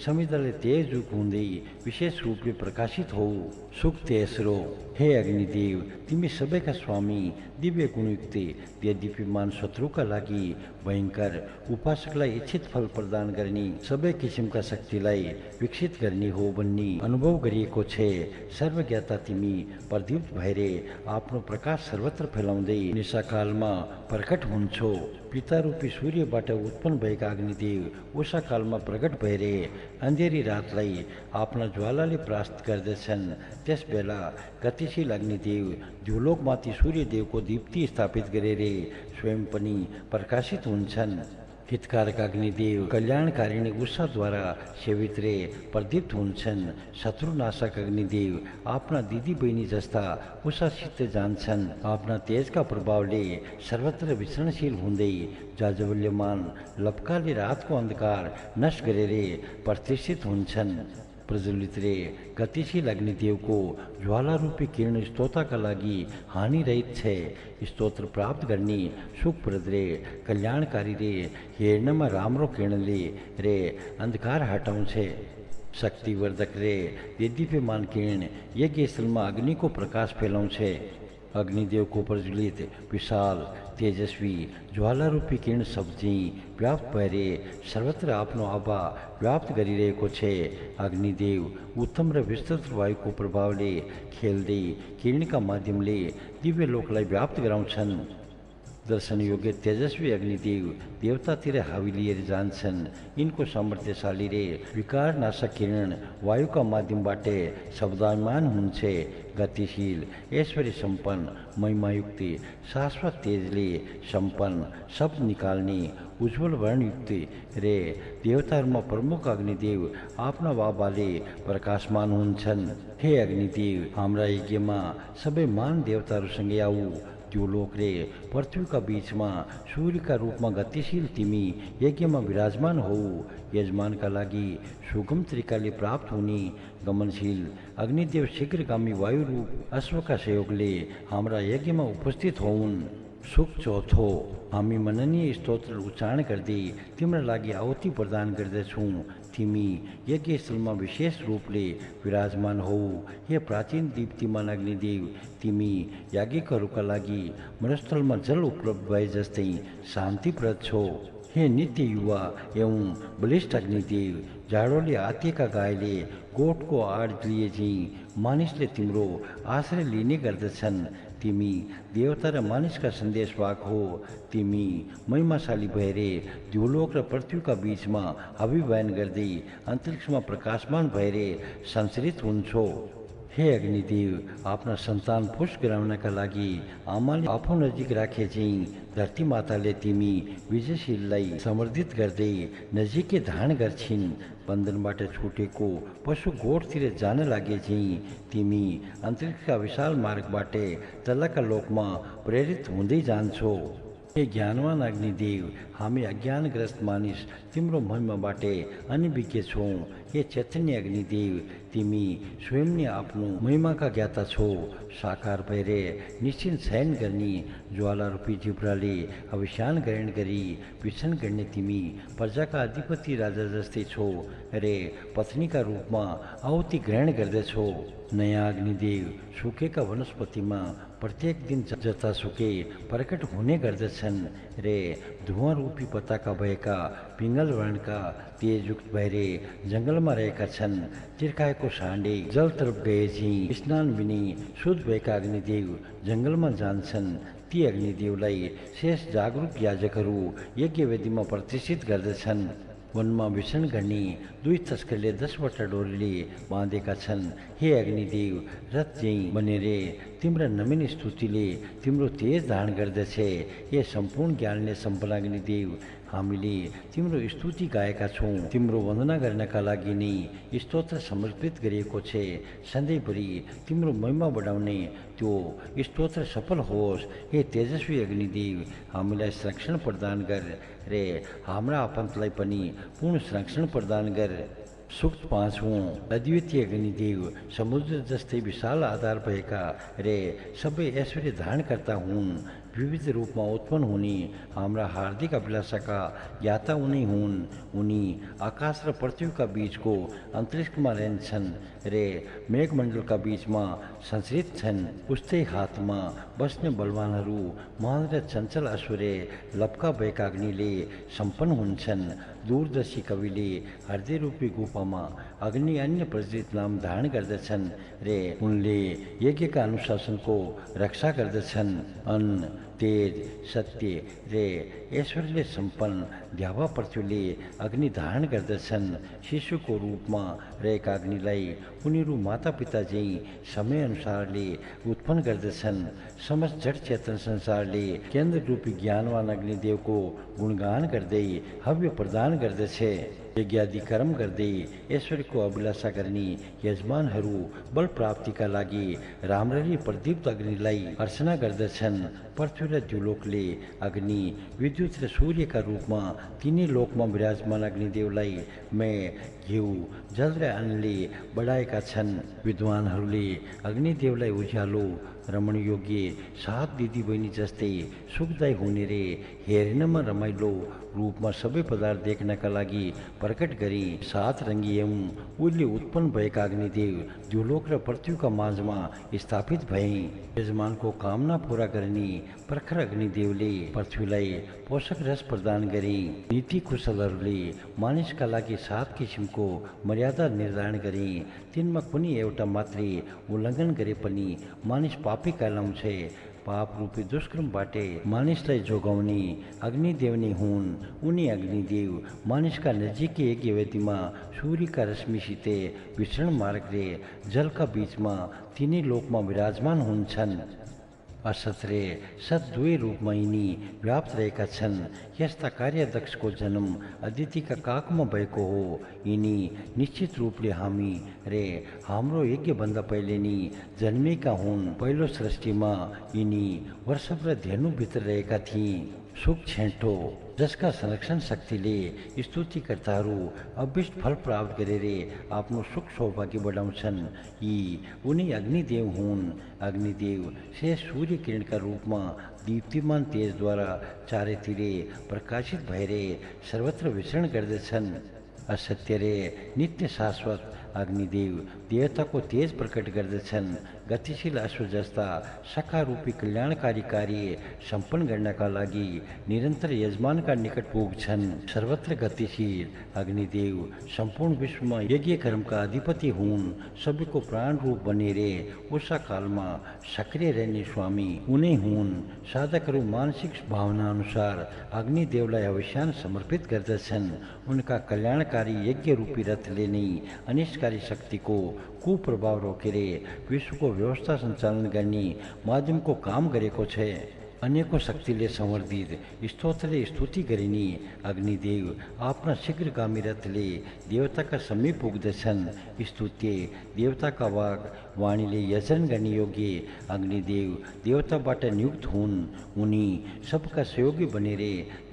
समुद्रले तेज रूप हुँदै विशेष रूपले प्रकाशित हो। सुख तेस्रो हे अग्निदेव, तिमी सबैका स्वामी दिव्य गुणयुक्त दिव्यमान शत्रुका लागि भयङ्कर उपासकलाई इच्छित फल प्रदान गर्ने सबै किसिमका शक्तिलाई विकसित गर्ने हो भन्ने अनुभव गरिएको छ। सर्वज्ञाता तिमी प्रदीप्त भएर आफ्नो प्रकाश सर्वत्र फैलाउँदै निशाकालमा प्रकट हुन्छौ। पिता रूपी सूर्यबाट उत्पन्न भएका अग्निदेव उषाकालमा प्रकट भएर अन्धेरी रातलाई आफ्ना ज्वालाले परास्त गर्दछन्। त्यस बेला गतिशील अग्निदेव ध्योलोकमाथि सूर्यदेवको दीप्ति स्थापित गरेर स्वयं पनि प्रकाशित हुन्छन्। हितकारक अग्निदेव कल्याणकारिणी उषाद्वारा सेवित रे प्रदीप्त हुन्छन्। शत्रुनाशक अग्निदेव आफ्ना दिदी बहिनी जस्ता उषासित जान्छन्। आफ्ना तेजका प्रभावले सर्वत्र विचरणशील हुँदै जाजवल्यमान लपकाले रातको अन्धकार नष्ट गरेर प्रतिष्ठित हुन्छन्। प्रज्वलित रे गतिशील अग्निदेवको ज्वालारूपी किरण स्तोत्रका लागि हानिरहित छ। स्तोत्र प्राप्त गर्ने सुखप्रद रे कल्याणकारी रे हेर्नमा राम्रो किरणले रे अन्धकार हटाउँछ। शक्तिवर्धक रे दिव्यमान किरण यज्ञस्थलमा अग्निको प्रकाश फैलाउँछ। अग्निदेवको प्रज्वलित विशाल तेजस्वी ज्वालारूपी किरण सबजी व्याप्त भएर सर्वत्र आफ्नो आभा व्याप्त गरिरहेको छ। अग्निदेव उत्तम र विस्तृत वायुको प्रभावले खेल्दै किरणका माध्यमले दिव्य लोकलाई व्याप्त गराउँछन्। दर्शन योग्य तेजस्वी अग्निदेव देवतातिर हावी लिएर जान्छन्। यिनको सामर्थ्यशाली रे विकार नाशक किरण वायुका माध्यमबाट शब्दायमान हुन्छ। गतिशील ऐश्वर्य सम्पन्न महिमायुक्त शाश्वत तेजले सम्पन्न शब्द निकाल्ने उज्जवल वर्णयुक्त रे देवताहरूमा प्रमुख अग्निदेव आफ्ना बाबाले प्रकाशमान हुन्छन्। हे अग्निदेव, हाम्रा यज्ञमा सबै मान देवताहरूसँगै आऊ। त्यो लोक रे पृथ्वीका बीचमा सूर्यका रूपमा गतिशील तिमी यज्ञमा विराजमान हौ। यजमानका लागि सुगम तरिकाले प्राप्त हुने गमनशील अग्निदेव शीघ्रगामी वायु रूप अश्वका सहयोगले हाम्रा यज्ञमा उपस्थित हुन्। सुख चौथो, हामी मननीय स्तोत्र उच्चारण गर्दै तिम्रा लागि आहुति प्रदान गर्दछौँ। तिमी यज्ञस्थलमा विशेष रूपले विराजमान हौ। हे प्राचीन दीप्तिमान अग्निदेव, तिमी याज्ञिकहरूका लागि मरुस्थलमा जल उपलब्ध भए जस्तै शान्तिप्रद छौ। हे नित्य युवा एवं बलिष्ठ अग्निदेव, जाडोले आत्तिएका गाईले गोठको आड लिए झैँ मानिसले तिम्रो आश्रय लिने गर्दछन्। तिमी देवता र मानिसका सन्देशवाहक हो। तिमी महिमाशाली भएर द्युलोक र पृथ्वीका बीचमा अभिवान गर्दै अन्तरिक्षमा प्रकाशमान भएर संचरित हुन्छौ। हे अग्निदेव, आफ्ना सन्तान पुष्ट गराउनका लागि आमाले आफू नजिक राखे चाहिँ धरती माताले तिमी विजयशीललाई समर्थित गर्दै नजिकै धारण गर्छिन्। बन्धनबाट छुटेको पशु गोठतिर जान लागे चाहिँ तिमी अन्तरिक्षका विशाल मार्गबाट तलका लोकमा प्रेरित हुँदै जान्छौ। हे ज्ञानवान अग्निदेव, हामी अज्ञानग्रस्त मानिस तिम्रो महिमाबाट अनभिज्ञ छौँ। हे चैतन्य अग्निदेव, तिमी स्वयं नै आफ्नो महिमाका ज्ञाता छौ। साकार भएर निश्चित शयन गर्ने ज्वालारूपी जिब्राले अभिशान ग्रहण गरी विचन गर्ने तिमी प्रजाका अधिपति राजा जस्तै छौ रे पत्नीका रूपमा आहुति ग्रहण गर्दछौ। नयाँ अग्निदेव, सुकेका वनस्पतिमा प्रत्येक दिन जतासुकै प्रकट हुने गर्दछन् रे धुवाँ रूपी पत्ताका भएका पिङ्गल वर्णका तेजयुक्त भएर जङ्गलमा रहेका छन्। तिर्खाएको साँडे जलतर्फ गए झैँ स्नान बिनी शुद्ध भएका अग्निदेव जङ्गलमा जान्छन्। ती अग्निदेवलाई शेष जागरूक याजकहरू यज्ञवेदीमा प्रतिष्ठित गर्दछन्। वनमा विचरण गर्ने दुई तस्करले 10वटा डोरीले बाँधेका छन्। हे अग्निदेव, रथ झैँ बनेर तिम्रा नवीन स्तुतिले तिम्रो तेज धारण गर्दछ। हे सम्पूर्ण ज्ञानले सम्पन्न अग्निदेव, हामीले तिम्रो स्तुति गाएका छौँ। तिम्रो वन्दना गर्नका लागि नै स्तोत्र समर्पित गरिएको छ। सधैँभरि तिम्रो महिमा बढाउने त्यो स्तोत्र सफल होस्। हे तेजस्वी अग्निदेव, हामीलाई संरक्षण प्रदान गर रे हाम्रा आफन्तलाई पनि पूर्ण संरक्षण प्रदान गर। सूक्त 5वां, अद्वितीय अग्निदेव, समुद्र जस्तै विशाल आधार भएका रे सबै ऐश्वर्य धारणकर्ता हुन्। विविध रूपमा उत्पन्न हुने हाम्रा हार्दिक अभिलाषाका ज्ञाता उनी हुन्। उनी आकाश र पृथ्वीका बीचको अन्तरिक्षमा रहन्छन् रे मेघमण्डलका बीचमा सञ्चरित छन्। उस्तै हातमा बस्ने बलवानहरू महान र चञ्चल ऐश्वर्य लपका भएका अग्निले सम्पन्न हुन्छन्। दूरदर्शी कविले हृदय रूपी गुफामा अग्नि अन्य प्रचलित नाम धारण गर्दछन् रे उनले यज्ञका अनुशासनको रक्षा गर्दछन्। अन्न, तेज, सत्य रे ऐश्वर्यले सम्पन्न द्यावा पृथ्वीले अग्नि धारण गर्दछन्। शिशुको रूपमा रहेका अग्निलाई उनीहरू मातापिता झैँ समयअनुसारले उत्पन्न गर्दछन्। समस्त जड चेतन संसारले केन्द्र रूपी ज्ञानवान अग्निदेवको गुणगान गर्दै हव्य प्रदान गर्दछ। यज्ञादि कर्म गर्दै ऐश्वर्यको अभिलाषा गर्ने यजमानहरू बल प्राप्तिका लागि राम्ररी प्रदीप्त अग्निलाई अर्चना गर्दछन्। पृथ्वी र द्युलोकले अग्नि, विद्युत र सूर्यका रूपमा तिनै लोकमा विराजमान अग्निदेवलाई मे, घिउ, जल र अन्नले बढाएका छन्। विद्वानहरूले अग्निदेवलाई उज्यालो, रमणयोग्य, सात दिदी बहिनी जस्तै सुखदायी हुने रे हेर्नमा रमाइलो रूपमा सबै पदार्थ देख्नका लागि प्रकट गरी सात रङ्गी एवं उहिले उत्पन्न भएका अग्निदेव द्युलोक र पृथ्वीका माझमा स्थापित भए। यजमानको कामना पूरा गर्ने प्रखर अग्निदेवले पृथ्वीलाई पोषक रस प्रदान गरे। नीति कुशलहरूले मानिसका लागि 7 किसिमको मर्यादा निर्धारण गरे। तिनमा कुनै एउटा मात्रै उल्लङ्घन गरे पनि मानिस पापी कहलाउँछ। पाप रूपी दुष्कर्म बाटे मानिसलाई जोगाउने अग्निदेवनी हुन्। उनी अग्निदेव मानिसका नजिकै यज्ञ वेदीमा सूर्यका रश्मिसितै विचरण मार्गले जलका बीचमा तिनै लोकमा विराजमान हुन्छन्। असत र सत दुवै रूपमा यिनी व्याप्त रहेका छन्। यस्ता कार्यदक्षको जन्म अदितिका काखमा भएको हो। यिनी निश्चित रूपले हामी रे हाम्रो यज्ञभन्दा पहिले नि जन्मेका हुन्। पहिलो सृष्टिमा यिनी वर्षभर धेनुभित्र रहेका थिए। सुख छेन्टो जसका संरक्षण शक्तिले स्तुतिकर्ताहरू अभिष्ट फल प्राप्त गरेर आफ्नो सुख सौभाग्य बढाउँछन्। यी उनी अग्निदेव हुन्। अग्निदेव शेष सूर्य किरणका रूपमा दीप्तिमान तेजद्वारा चारैतिर प्रकाशित भएर सर्वत्र विचरण गर्दछन्। असत्य र नित्य शाश्वत अग्निदेव देवताको तेज प्रकट गर्दछन्। गतिशील अश्व जस्ता सखारूपी कल्याणकारी कार्य सम्पन्न गर्नका लागि निरन्तर यजमानका निकट पुग्छन्। सर्वत्र गतिशील अग्निदेव सम्पूर्ण विश्वमा यज्ञ कर्मका अधिपति हुन्। सबैको प्राण रूप बनेर उषा कालमा सक्रिय रहने स्वामी उनै हुन्। साधकहरू मानसिक भावना अनुसार अग्निदेवलाई अवश्यान समर्पित गर्दछन्। उनका कल्याणकारी यज्ञ रूपी रथले नै अनिष्टकारी शक्तिको कुप्रभाव रोकेर विश्वको व्यवस्था सञ्चालन गर्ने माध्यमको काम गरेको छ। अनेकौं शक्तिले संवर्धित स्तोत्रले स्तुति गरिने अग्निदेव आफ्ना शीघ्रगामी रथले देवताका समीप पुग्दछन्। स्तुत्य देवताका वाग वाणीले यजन गर्ने योग्य अग्निदेव देवताबाट नियुक्त हुन्। उनी सबका सहयोगी बनेर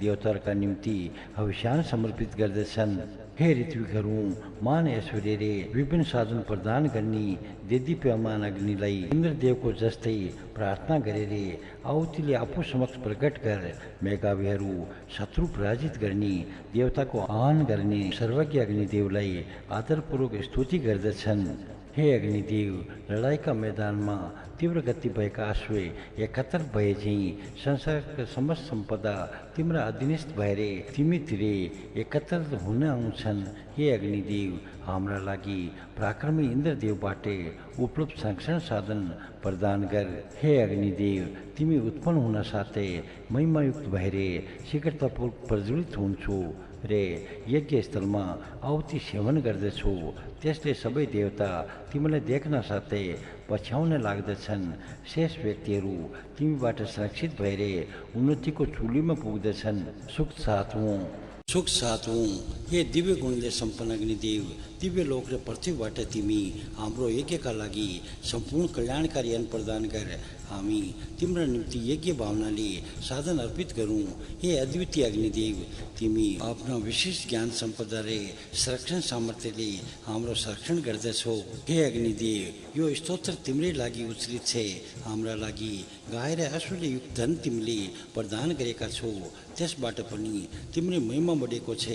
देवताहरूका निम्ति हविष्यान समर्पित गर्दछन्। हे ऋत्विकहरू, मान ऐश्वर्य रे विभिन्न साधन प्रदान गर्ने देदीप्यमान अग्निलाई इन्द्रदेवको जस्तै प्रार्थना गरेर आहुतिले आफू समक्ष प्रकट कर। मेघावीहरू शत्रु पराजित गर्ने देवताको आह्वान गर्ने सर्वज्ञ अग्निदेवलाई आदरपूर्वक स्तुति गर्दछन्। हे अग्निदेव, लडाईँका मैदानमा तीव्र गति भएका अश्व एकत्र भए झैँ संसारका समस्त सम्पदा तिम्रा अधीनस्थ भएर तिमीतिर एकत्र हुन आउँछन्। हे अग्निदेव, हाम्रा लागि पराक्रमी इन्द्रदेवबाट उपलब्ध संरक्षण साधन प्रदान गर। हे अग्निदेव, तिमी उत्पन्न हुन साथै महिमायुक्त भएर शीघ्रतापूर्वक प्रज्वलित हुन्छौ रे यज्ञ स्थलमा आहुति सेवन गर्दछु। त्यसले सबै देवता तिमीलाई देख्न साथै पछ्याउन लाग्दछन्। शेष व्यक्तिहरू तिमीबाट सुरक्षित भएर उन्नतिको चुलीमा पुग्दछन्। सुख सातौं हे दिव्य गुणले सम्पन्न अग्निदेव, दिव्य लोक र पृथ्वीबाट तिमी हाम्रो यज्ञका लागि सम्पूर्ण कल्याणकारी अन्न प्रदान गर। हामी तिम्रो निम्ति यज्ञ भावनाले साधन अर्पित गरौँ। हे अद्वितीय अग्निदेव, तिमी आफ्ना विशेष ज्ञान सम्पदा र संरक्षण सामर्थ्यले हाम्रो संरक्षण गर्दछौ। हे अग्निदेव, यो स्तोत्र तिम्रै लागि उच्चारित छ। हाम्रा लागि गाई र अश्वले युक्त धन तिमीले प्रदान गरेका छौ, त्यसबाट पनि तिम्रै महिमा बढेको छ।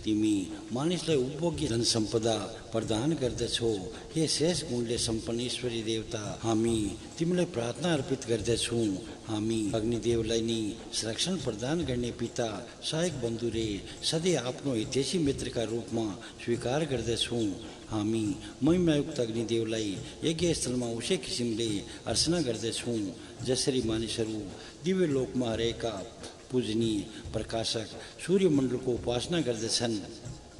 तिमी मानिसलाई उपभोग्य धन सम्पदा प्रदान गर्दछौ। हे शेष गुणले सम्पन्न ईश्वरी देवता, हामी तिमीलाई प्रार्थना अर्पित गर्दछौँ। हामी अग्निदेवलाई नि संरक्षण प्रदान गर्ने पिता सहायक बन्धु रे सधैँ आफ्नो हितैषी मित्रका रूपमा स्वीकार गर्दछौँ। हामी महिमायुक्त अग्निदेवलाई यज्ञ स्थलमा उसै किसिमले अर्चना गर्दछौँ जसरी मानिसहरू दिव्य लोकमा रहेका पूजनीय प्रकाशक सूर्यमण्डलको उपासना गर्दछन्।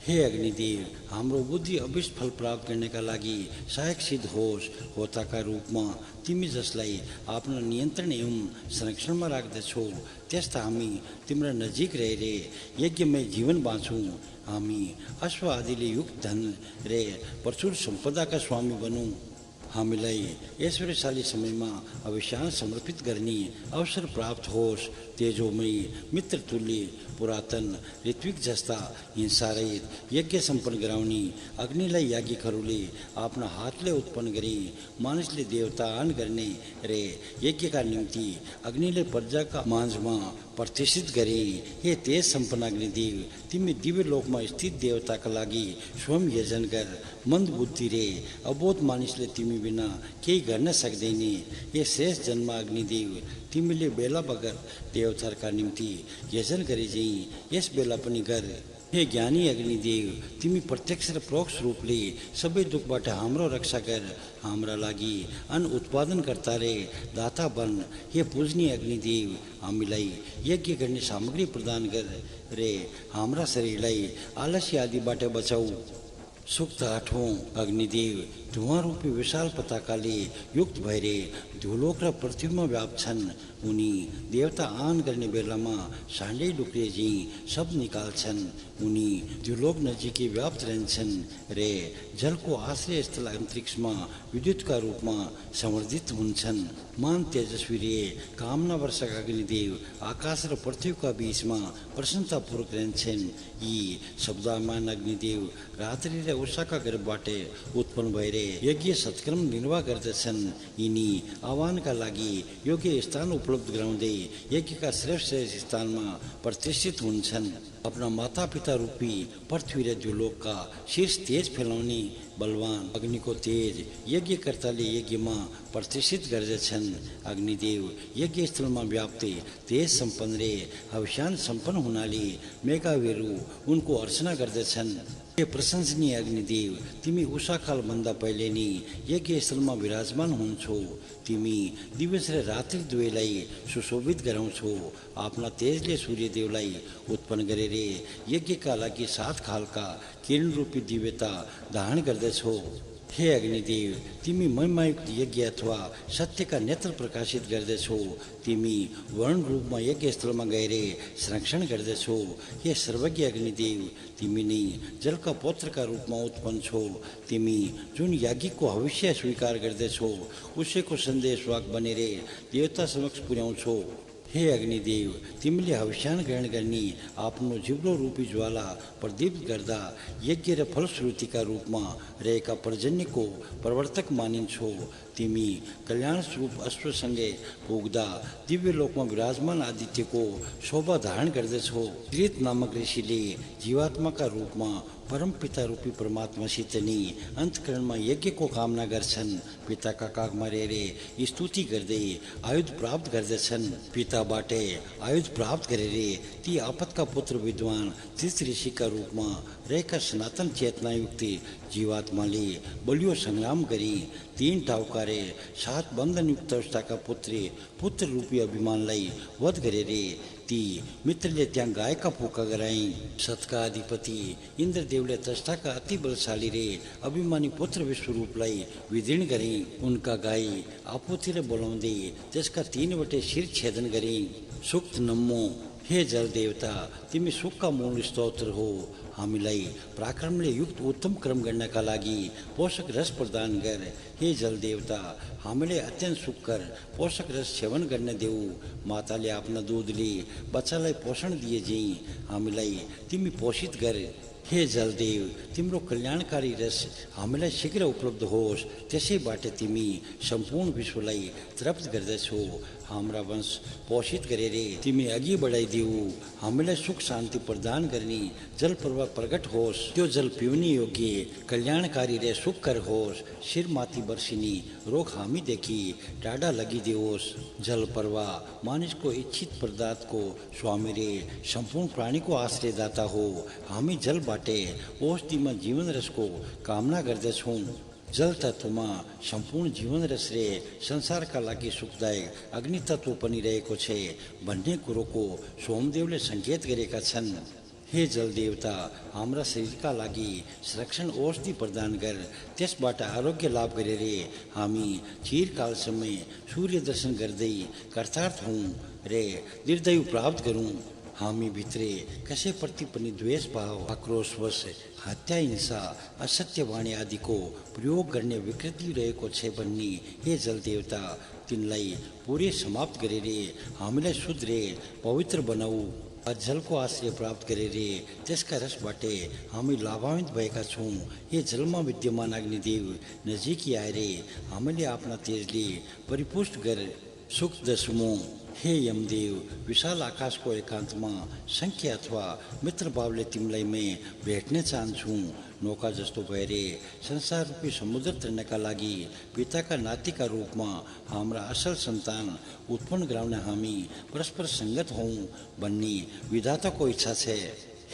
हे अग्निदेव, हाम्रो बुद्धि अभिष्ट फल प्राप्त गर्नका लागि सहायक सिद्ध होस्। होताका रूपमा तिमी जसलाई आफ्नो नियन्त्रण एवं संरक्षणमा राख्दछौ, त्यस्ता हामी तिम्रा नजिक रहेर यज्ञमय जीवन बाँचौँ। हामी अश्व आदिले युक्त धन र प्रचुर सम्पदाका स्वामी बनौँ। हामीलाई ऐश्वर्यशाली समयमा अवश्यान समर्पित गर्ने अवसर प्राप्त होस्। तेजोमय मित्र तुल्य पुरातन ऋत्विक जस्ता हिंसारहित यज्ञ सम्पन्न गराउने अग्निलाई याज्ञिकहरूले आफ्ना हातले उत्पन्न गरी मानिसले देवतान गर्ने रे यज्ञका निम्ति अग्निले प्रजाका माझमा प्रतिष्ठित गरे। हे तेज सम्पन्न अग्निदेव, तिमी दिव्य लोकमा स्थित देवताका लागि स्वयं यजन गर। मन्द बुद्धि रे अबोध मानिसले तिमी बिना केही गर्न सक्दैन। हे शेष जन्म अग्निदेव, तिमीले बेला बगर देवताका निम्ति यजन गरे झैँ यस बेला पनि गर। हे ज्ञानी अग्निदेव, तिमी प्रत्यक्ष र परोक्ष रूपले सबै दुखबाट हाम्रो रक्षा गर, हाम्रा लागि अन्न उत्पादन कर्ता रे दाता बन। हे पूजनीय अग्निदेव, हामीलाई यज्ञ गर्ने सामग्री प्रदान गर रे हाम्रा शरीरलाई आलस्य आदिबाट बचाऊ। सूक्त 8 अग्निदेव, धुवा रूपी विशाल पताकाले युक्त भएर धुलोक र पृथ्वीमा व्याप्छन्। उनी देवता आन गर्ने बेलामा साँडै डुक्रे झैँ शब्द निकाल्छन्। उनी धुलोक नजिकै व्याप्त रहन्छन् रे जलको आश्रय स्थल अन्तरिक्षमा विद्युतका रूपमा संवर्धित हुन्छन्। मान तेजस्वी रे कामना वर्षक अग्निदेव आकाश र पृथ्वीका बीचमा प्रसन्नतापूर्वक रहन्छन्। यी शब्दमान अग्निदेव रात्रि र उषाका गर्भबाट उत्पन्न भएर यज्ञ सत्कर्म निर्वाह गर्दछन्। यिनी आह्वानका लागि योग्य स्थान उपलब्ध गराउँदै यज्ञका श्रेष्ठ स्थानमा प्रतिष्ठित हुन्छन्। अपना माता पिता रूपी पृथ्वी र द्युलोकका शीर्ष तेज फैलाउने बलवान अग्निको तेज यज्ञकर्ताले यज्ञमा प्रतिष्ठित गर्दछन्। अग्निदेव यज्ञ स्थलमा व्याप्ति तेज सम्पन्न रे हविष्यान सम्पन्न हुनाले मेघावीरू उनको अर्चना गर्दछन्। हे प्रशंसनीय अग्निदेव, तिमी उषाकालभन्दा पहिले नै यज्ञ स्थलमा विराजमान हुन्छौ। तिमी दिवस र रात्रि दुवैलाई सुशोभित गराउँछौ। आफ्ना तेजले सूर्यदेवलाई उत्पन्न गरेर यज्ञका लागि 7 खालका किरण रूपी दिव्यता धारण गर्दछौ। हे अग्निदेव, तिमी महिमायुक्त यज्ञ अथवा सत्यका नेत्र प्रकाशित गर्दछौ। तिमी वर्ण रूपमा यज्ञ स्थलमा गएर संरक्षण गर्दछौ। हे सर्वज्ञ अग्निदेव, तिमी नै जलका पुत्रका रूपमा उत्पन्न छौ। तिमी जुन याज्ञको भविष्य स्वीकार गर्दछौ उसैको सन्देश वाक बनेर देवता समक्ष पुर्याउँछौ। हे अग्निदेव, तिमीले हविष्यान ग्रहण गर्ने आफ्नो जिब्रो रूपी ज्वाला प्रदीप्त गर्दा यज्ञ र फलश्रुतिका रूपमा रहेका पर्जन्यको प्रवर्तक मानिन्छौ। तिमी कल्याण स्वरूप अश्वसँगै पुग्दा दिव्य लोकमा विराजमान आदित्यको शोभा धारण गर्दछौ। कृत नामक ऋषिले जीवात्माका रूपमा परम पिता रूपी परमात्मासित नै अन्तकरणमा यज्ञको कामना गर्छन्। पिताका काखमा रहेर स्तुति गर्दै आयुध प्राप्त गर्दछन्। पिताबाट आयुध प्राप्त गरेर ती आपतका पुत्र विद्वान तीर्थ ऋषिका रूपमा रहेका सनातन चेतनायुक्त जीवात्माले बलियो सङ्ग्राम गरी 3 टाउकारे 7 बन्धनयुक्त अवस्थाका पुत्र रूपी अभिमानलाई वध गरेर ती मित्रले त्यहाँ गायका पोका गराई। सतका अधिपति इन्द्रदेवले त्रष्टाका अति बलशाली रे अभिमानी पुत्र विश्वरूपलाई विदीर्ण गरे। उनका गाई आफूतिर बोलाउँदै त्यसका 3वटै शिर छेदन गरे। सूक्त 9 हे जल देवता, तिमी सुखका मूल स्तोत्र हो। हामीलाई पराक्रमले युक्त उत्तम कर्म गर्नका लागि पोषक रस प्रदान गर। हे जल देवता, हामीलाई अत्यन्त सुखकर पोषक रस सेवन गर्न देऊ। माताले आफ्ना दूधले बच्चालाई पोषण दिए झैँ हामीलाई तिमी पोषित गर। हे जलदेव, तिम्रो कल्याणकारी रस हामीलाई शीघ्र उपलब्ध होस्, त्यसैबाट तिमी सम्पूर्ण विश्वलाई तृप्त गर्दछौ। हाम्रा वंश पोषित गरेर तिमी अघि बढाइदेऊ। हामीलाई सुख शान्ति प्रदान गर्ने जल प्रवाह प्रकट होस्। त्यो जल पिउने योग्य कल्याणकारी र सुखकर होस्। शिरमाथि वर्षिनी रोग हामीदेखि टाढा लगिदियोस्। जल प्रवाह मानिसको इच्छित पदार्थको स्वामी रे सम्पूर्ण प्राणीको आश्रयदाता हो। हामी जलबाट औषधिमा जीवन रसको कामना गर्दछौँ। जल तत्वमा सम्पूर्ण जीवन रस रे संसारका लागि सुखदायक अग्नि तत्व पनि रहेको छ भन्ने कुरोको सोमदेवले सङ्केत गरेका छन्। हे जल देवता, हाम्रा शरीरका लागि संरक्षण औषधि प्रदान गर। त्यसबाट आरोग्य लाभ गरेर हामी चिरकालसम्म सूर्य दर्शन गर्दै कर्तार्थ हौँ रे दीर्घायु प्राप्त गरौँ। हामी भित्रै कसैप्रति पनि द्वेष भाव, आक्रोशवश, हत्या, हिंसा, असत्य वाणी आदिको प्रयोग गर्ने विकृति रहेको छ भन्ने हे जल देवता, तिनलाई पुरै समाप्त गरेर हामीलाई शुद्ध रे पवित्र बनाऊ। जलको आश्रय प्राप्त गरेर त्यसका रसबाट हामी लाभान्वित भएका छौँ। हे जलमा विद्यमान अग्निदेव, नजिकै आएर हामीले आफ्ना तेजले परिपुष्ट गर। सुख 10 हे यमदेव, विशाल आकाशको एकान्तमा सङ्ख्या अथवा मित्रभावले तिमीलाई म भेट्न चाहन्छु। नौका जस्तो भएर संसार रूपी समुद्र तर्नका लागि पिताका नातिका रूपमा हाम्रा असल सन्तान उत्पन्न गराउन हामी परस्पर सङ्गत हौँ भन्ने विधाताको इच्छा छ।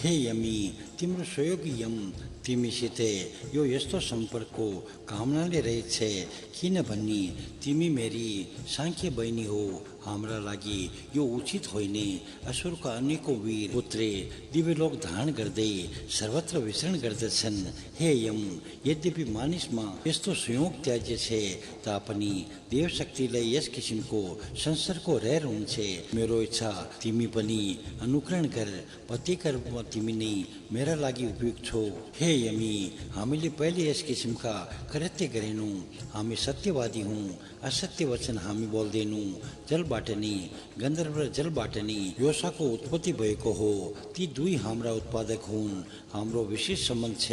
हे यमी तिम्रो सहयोगी यम तिमीसित यो यस्तो सम्पर्कको कामनाले रहेछ किनभने तिमी मेरी साङ्ख्य बहिनी हो। हाम्रा लागि यो उचित होइन। असुरका अनेकौं वीर पुत्रे दिव्यलोक धारण गर्दै सर्वत्र विचरण गर्दछन्। हे यम यद्यपि मानिसमा यस्तो संयोग त्याज्य छ तापनि देव शक्तिलाई यस किसिमको संसारको रहर हुन्छ। मेरो इच्छा तिमी पनि अनुकरण गर। पतिका रूपमा तिमी नै मेरा लागि उपयुक्त छौ। हे यमी हामीले पहिले यस किसिमका कृत्य गरेनौं। हामी सत्यवादी हौं। असत्य वचन हामी बोल्दैनौं। जलबाट नि गन्धर्व र जलबाट नि योसाको उत्पत्ति भएको हो। ती दुई हाम्रा उत्पादक हुन्। हाम्रो विशेष सम्बन्ध छ।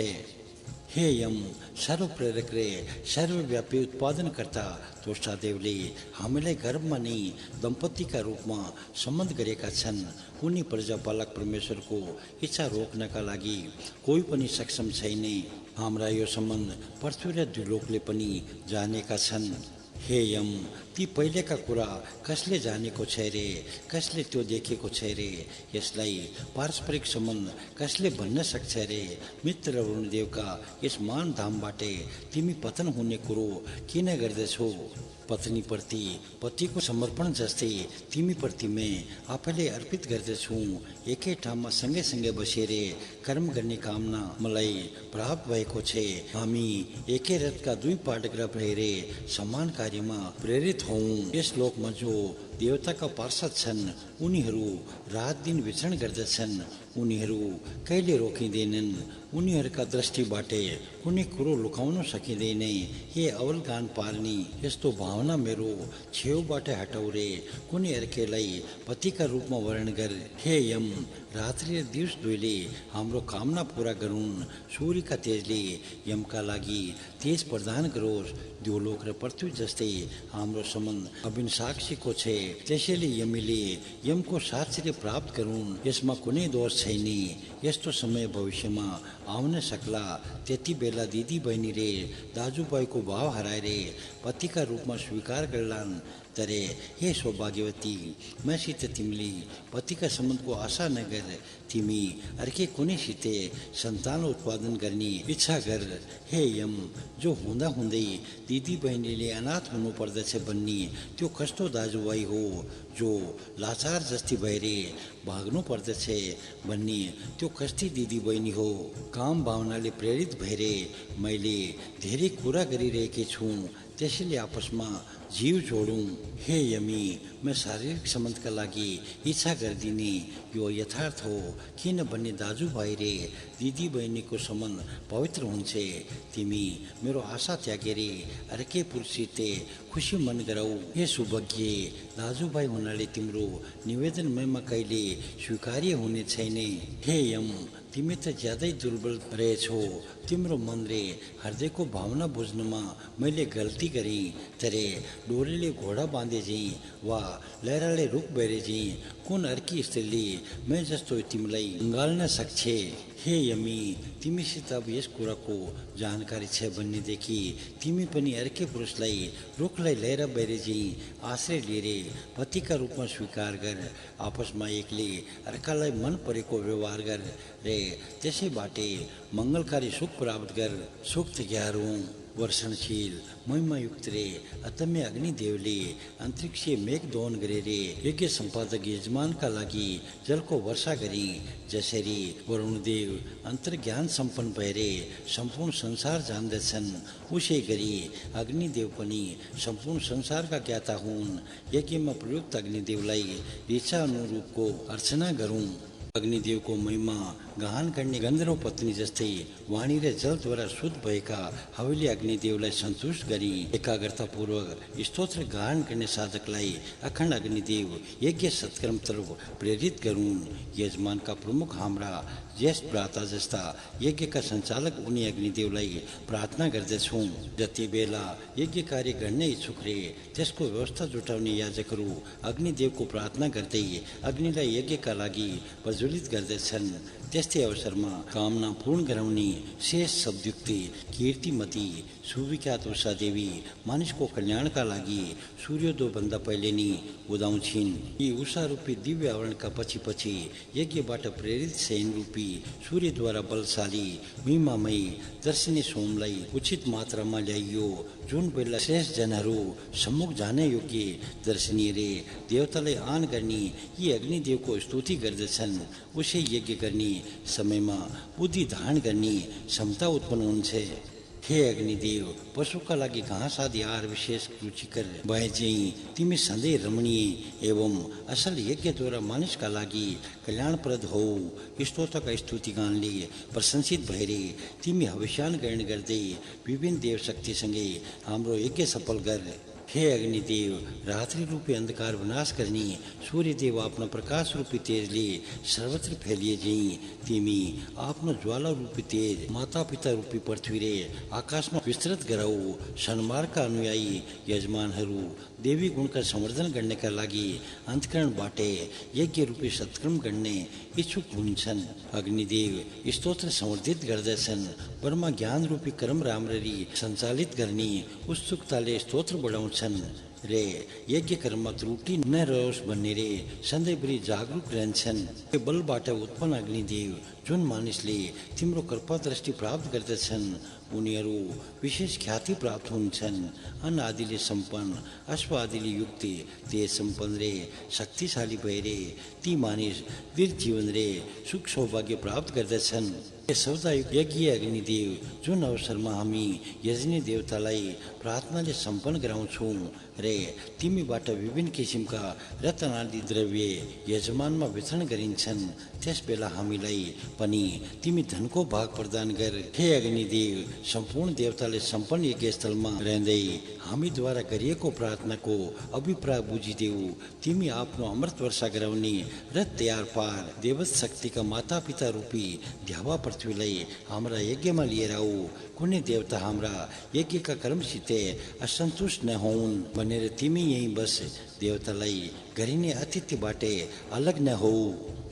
हे यम सर्वप्रेरक र सर्वव्यापी उत्पादनकर्ता त्वष्टादेवले हामीलाई गर्भमा नै दम्पतिका रूपमा सम्बन्ध गरेका छन्। उनी प्रजापालक परमेश्वरको इच्छा रोक्नका लागि कोही पनि सक्षम छैन। हाम्रा यो सम्बन्ध पृथ्वी र द्युलोकले पनि जानेका छन्। हे यम ती पहिलेका कुरा कसले जानेको छ रे? कसले त्यो देखेको छ रे? यसलाई पारस्परिक सम्बन्ध कसले भन्न सक्छ रे? मित्र वरुणदेवका यस मान धामबाट तिमी पतन हुने कुरो किन गर्दछौ? पत्नीप्रति पतिको समर्पण जस्तै तिमीप्रति म आफैले अर्पित गर्दछु। एकै ठाउँमा सँगै बसेर कर्म गर्ने कामना मलाई प्राप्त भएको छ। हामी एकै रथका दुई पाठग्राफ भएर समान कार्यमा प्रेरित हौं। यस लोकमा जो देवताका पार्षद छन् उनीहरू रात दिन विचरण गर्दछन्। उनीहरू कहिले रोकिँदैनन्। उनीहरूका दृष्टिबाट कुनै कुरो लुकाउन सकिँदैन। हे अवलगान पार्नी यस्तो भावना मेरो छेउबाट हटाउ रे। कुनै अर्केलाई पतिका रूपमा वर्णन गर। हे यम रात्रि र दिवस दुईले हाम्रो कामना पूरा गरून्। सूर्यका तेजले यमका लागि तेज प्रदान गरोस्। द्युलोक र पृथ्वी जस्तै हाम्रो सम्बन्ध अविनाशीको छ। त्यसैले यमीले यमको साक्षी प्राप्त गरून्। यसमा कुनै दोष छैन। यस्तो समय भविष्यमा आउन सक्ला। त्यति बेला दिदी बहिनी रे दाजुभाइको भाव हराएर पतिका रूपमा स्वीकार गर्लान्। तर हे सौभाग्यवती मसित तिमीले पतिका सम्बन्धको आशा नगर। तिमी अर्कै कुनैसित सन्तान उत्पादन गर्ने इच्छा गर। हे यम जो हुँदा हुँदै दिदी बहिनीले अनाथ हुनु पर्दछ भन्ने त्यो कस्तो दाजुभाइ हो? जो लाचार जस्ती भएर भाग्नु पर्दछ भन्ने त्यो कस्ती दिदी बहिनी हो? काम भावनाले प्रेरित भएर मैले धेरै कुरा गरिरहेकी छु। त्यसैले आपसमा जीव जोडौं। हे यमी म शारीरिक सम्बन्धका लागि इच्छा गर्दिने यो यथार्थ हो। किनभने दाजुभाइ रे दिदी बहिनीको सम्बन्ध पवित्र हुन्छ। तिमी मेरो आशा त्यागेर अर्कै पुरुषसित खुसी मन गराऊ। हे सौभाग्य दाजुभाइ हुनाले तिम्रो निवेदन ममा कहिले स्वीकार्य हुने छैन। हे यम तिमी त ज्यादै दुर्बल रहेछौ। तिम्रो मन रे हृदयको भावना बुझ्नमा मैले गल्ती गरेँ। तर डोरीले घोडा बाँधे झैँ वा लहराले रुख बेरे झैँ कुन अर्की स्त्रीले मैं जस्तो तिमीलाई अँगाल्न सक्छ? हे यमी तिमीसित अब यस कुराको जानकारी छ भन्नेदेखि तिमी पनि अर्कै पुरुषलाई रुखलाई लहरा बेरे झैँ आश्रय लिएर पतिका रूपमा स्वीकार गर। आपसमा एकले अर्कालाई मन परेको व्यवहार गर रे त्यसैबाट मङ्गलकारी सुख प्राप्त गर। सुक्त ग्यारौं वर्षणशील महिमायुक्त रे अतम्य अग्निदेवले अन्तरिक्षीय मेघ दोहन गरेर यज्ञ सम्पादक यजमानका लागि जलको वर्षा गरी। जसरी वरुणदेव अन्तर्ज्ञान सम्पन्न भएर सम्पूर्ण संसार जान्दछन् उसै गरी अग्निदेव पनि सम्पूर्ण संसारका ज्ञाता हुन्। यज्ञमा प्रयुक्त अग्निदेवलाई इच्छा अनुरूपको अर्चना गरौँ। अग्निदेवको महिमा गान गर्ने गन्धर्व पत्नी जस्तै वाणी र जलद्वारा शुद्ध भएका हवेली अग्निदेवलाई सन्तुष्ट गरी एकाग्रतापूर्वक स्तोत्र गान गर्ने साधकलाई अखण्ड अग्निदेव यज्ञ सत्कर्मतर्फ प्रेरित गरून्। यजमानका प्रमुख हाम्रा ज्येष्ठ भ्राता जस्ता यज्ञका सञ्चालक उनी अग्निदेवलाई प्रार्थना गर्दछौँ। जति बेला यज्ञ कार्य गर्न इच्छुक रे त्यसको व्यवस्था जुटाउने याजकहरू अग्निदेवको प्रार्थना गर्दै अग्निलाई यज्ञका लागि प्रज्वलित गर्दछन्। त्यस्तै अवसरमा कामना पूर्ण गराउने शेष शब्दयुक्ति कीर्तिमती सुविख्यात उषा देवी मानिसको कल्याणका लागि सूर्योदयभन्दा पहिले नै उदाउँछिन्। यी उषा रूपी दिव्य आवरणका पछि पछि यज्ञबाट प्रेरित शयन रूपी सूर्यद्वारा बलशाली महिमामय दर्शनी सोमलाई उचित मात्रामा ल्याइयो। जुन बेला शेष जनहरू सम्मुख जाने योग्य दर्शनीयले देवतालाई आन गर्ने यी अग्निदेवको स्तुति गर्दछन्, उसै यज्ञ गर्ने समयमा बुद्धि धारण गर्ने क्षमता उत्पन्न हुन्छ। हे अग्निदेव, पशुका लागि घाँस आदि आहार विशेष रुचिकर भए चाहिँ तिमी सधैँ रमणीय एवं असल यज्ञद्वारा मानिसका लागि कल्याणप्रद हौ। स्तोत्रका स्तुतिगानले प्रशंसित भएर तिमी हविष्यान ग्रहण गर्दै विभिन्न देव शक्तिसँगै हाम्रो यज्ञ सफल गर। हे अग्निदेव, रात्रि रूपी अंधकार विनाश गर्ने सूर्यदेव आफ्नो प्रकाश रूपी तेजले सर्वत्र फैलिए चाहिँ तिमी आफ्नो ज्वाला रूपी तेज माता पिता रूपी पृथ्वी रे आकाशमा विस्तृत गराऊ। सन्मार्गका अनुयायी यजमानहरू देवी गुणका संवर्धन गर्नका लागि अन्तकरणबाट यज्ञ रूपी सत्कर्म गर्ने इच्छुक हुन्छन्। अग्निदेव स्तोत्र संवर्धित गर्दछन्। ब्रह्मा ज्ञान रूपी कर्म राम्ररी सञ्चालित गर्ने उत्सुकताले स्तोत्र बढाउँछन् रे यज्ञ कर्ममा त्रुटि नरहोस् भन्ने रे सधैँभरि जागरुक रहन्छन्। यो बलबाट उत्पन्न अग्निदेव जुन मानिसले तिम्रो कृपा दृष्टि प्राप्त गर्दछन् उनीहरू विशेष ख्याति प्राप्त हुन्छन्। अन्न आदिले सम्पन्न अश्व आदिले युक्त तेज सम्पन्न रे शक्तिशाली भएर ती मानिस दीर्घ जीवन रे सुख सौभाग्य प्राप्त गर्दछन्। सौदायुक्त यज्ञ अग्निदेव जुन अवसरमा हामी यजनी देवतालाई प्रार्थनाले सम्पन्न गराउँछौँ रे तिमीबाट विभिन्न किसिमका रत्न आदि द्रव्य यजमानमा वितरण गरिन्छन्, त्यस बेला हामीलाई पनि तिमी धनको भाग प्रदान गर। हे अग्निदेव, सम्पूर्ण देवताले सम्पन्न यज्ञ स्थलमा रहँदै हामीद्वारा गरिएको प्रार्थनाको अभिप्राय बुझिदेऊ। तिमी आफ्नो अमृत वर्षा गराउने र तयार पार देवत शक्तिका माता पिता रूपी ध्यावा पृथ्वीलाई हाम्रा यज्ञमा लिएर आऊ। कुनै देवता हाम्रा यज्ञका कर्मसित असन्तुष्ट नहुन् भनेर तिमी यहीँ बस देवतालाई गरिने अतिथिबाट अलग न हो।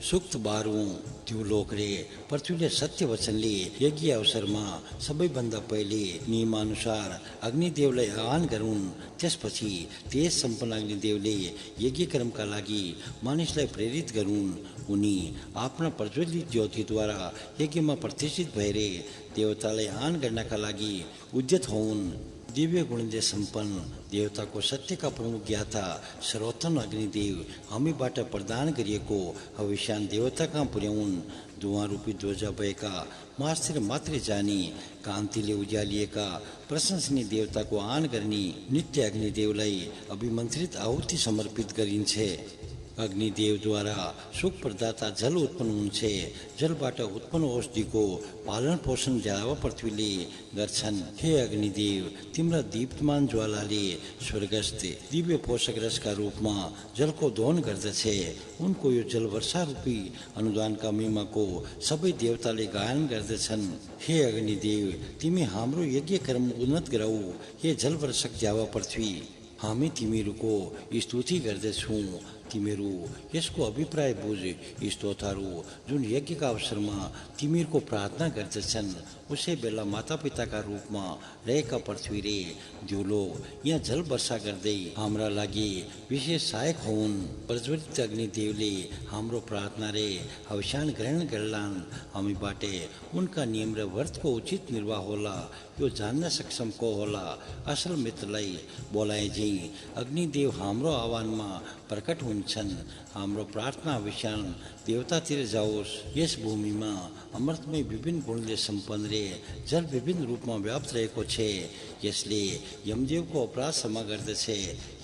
सूक्त 12 त्यो लोक रे पृथ्वीले सत्य वचनले यज्ञ अवसरमा सबैभन्दा पहिले नियमानुसार अग्निदेवलाई आह्वान गरून्। त्यसपछि तेज सम्पन्न अग्निदेवले यज्ञ कर्मका लागि मानिसलाई प्रेरित गरून्। उनी आफ्ना प्रज्वलित ज्योतिद्वारा यज्ञमा प्रतिष्ठित भएर देवतालाई आह्वान गर्नका लागि उद्यत हुन्। दिव्य गुणले सम्पन्न देवताको सत्यका प्रमुख ज्ञाता सर्वोत्तम अग्निदेव हामीबाट प्रदान गरिएको हविष्यान देवताका पुर्याउन्। धुवा रूपी ध्वजा भएका मास्तिर मात्रै जाने कान्तिले उज्यालिएका प्रशंसनीय देवताको आह्वान गर्ने नित्य अग्निदेवलाई अभिमन्त्रित आहुति समर्पित गरिन्छ। अग्निदेवद्वारा सुख प्रदाता जल उत्पन्न हुन्छ। जलबाट उत्पन्न औषधिको पालन पोषण जलावा पृथ्वीले गर्छन्। हे अग्निदेव, तिम्रा दीप्तमान ज्वालाले स्वर्गस्थ दिव्य पोषक रसका रूपमा जलको दोहन गर्दछ। उनको यो जल वर्षा रूपी अनुदानका महिमाको सबै देवताले गायन गर्दछन्। हे अग्निदेव, तिमी हाम्रो यज्ञ कर्म उन्नत गराऊ। हे जल वर्षक जावा पृथ्वी, हामी तिमीहरूको स्तुति गर्दछौँ। तिमीहरू यसको अभिप्राय बुझ। स्तोत्रहरू जुन यज्ञका अवसरमा तिमीहरूको प्रार्थना गर्दछन् उसै बेला मातापिताका रूपमा रहेका पृथ्वी रे दिउलो यहाँ जल वर्षा गर्दै हाम्रा लागि विशेष सहायक हुन्। प्रज्वलित अग्निदेवले हाम्रो प्रार्थना रे हविष्यान ग्रहण गर्लान्। हामीबाट उनका नियम र व्रतको उचित निर्वाह होला यो जान्न सक्षम को होला। असल मित्रलाई बोलाए झैँ अग्निदेव हाम्रो आह्वानमा प्रकट हुन्छन्। हाम्रो प्रार्थना हविष्यान देवतातिर जाओस्। यस भूमिमा अमृतमय विभिन्न गुणले सम्पन्न रे जल विभिन्न रूपमा व्याप्त रहेको छ। यसले यमदेवको अपराध क्षमा गर्दछ।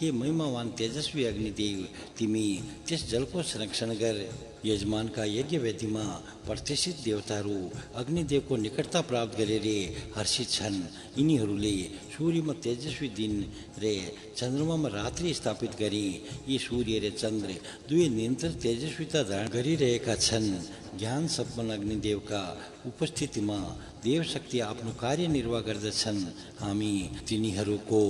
हे महिमावान तेजस्वी अग्निदेव, तिमी त्यस जलको संरक्षण गर। यजमानका यज्ञ वेदीमा प्रतिष्ठित देवताहरू अग्निदेवको निकटता प्राप्त गरेर हर्षित छन्। यिनीहरूले सूर्यमा तेजस्वी दिन रे चन्द्रमामा रात्रि स्थापित गरी यी सूर्य र चन्द्र दुवै निरन्तर तेजस्विता धारण गरिरहेका छन्। ज्ञान सम्पन्न अग्निदेवका उपस्थितिमा देवशक्ति आफ्नो कार्य निर्वाह गर्दछन्। हामी तिनीहरूको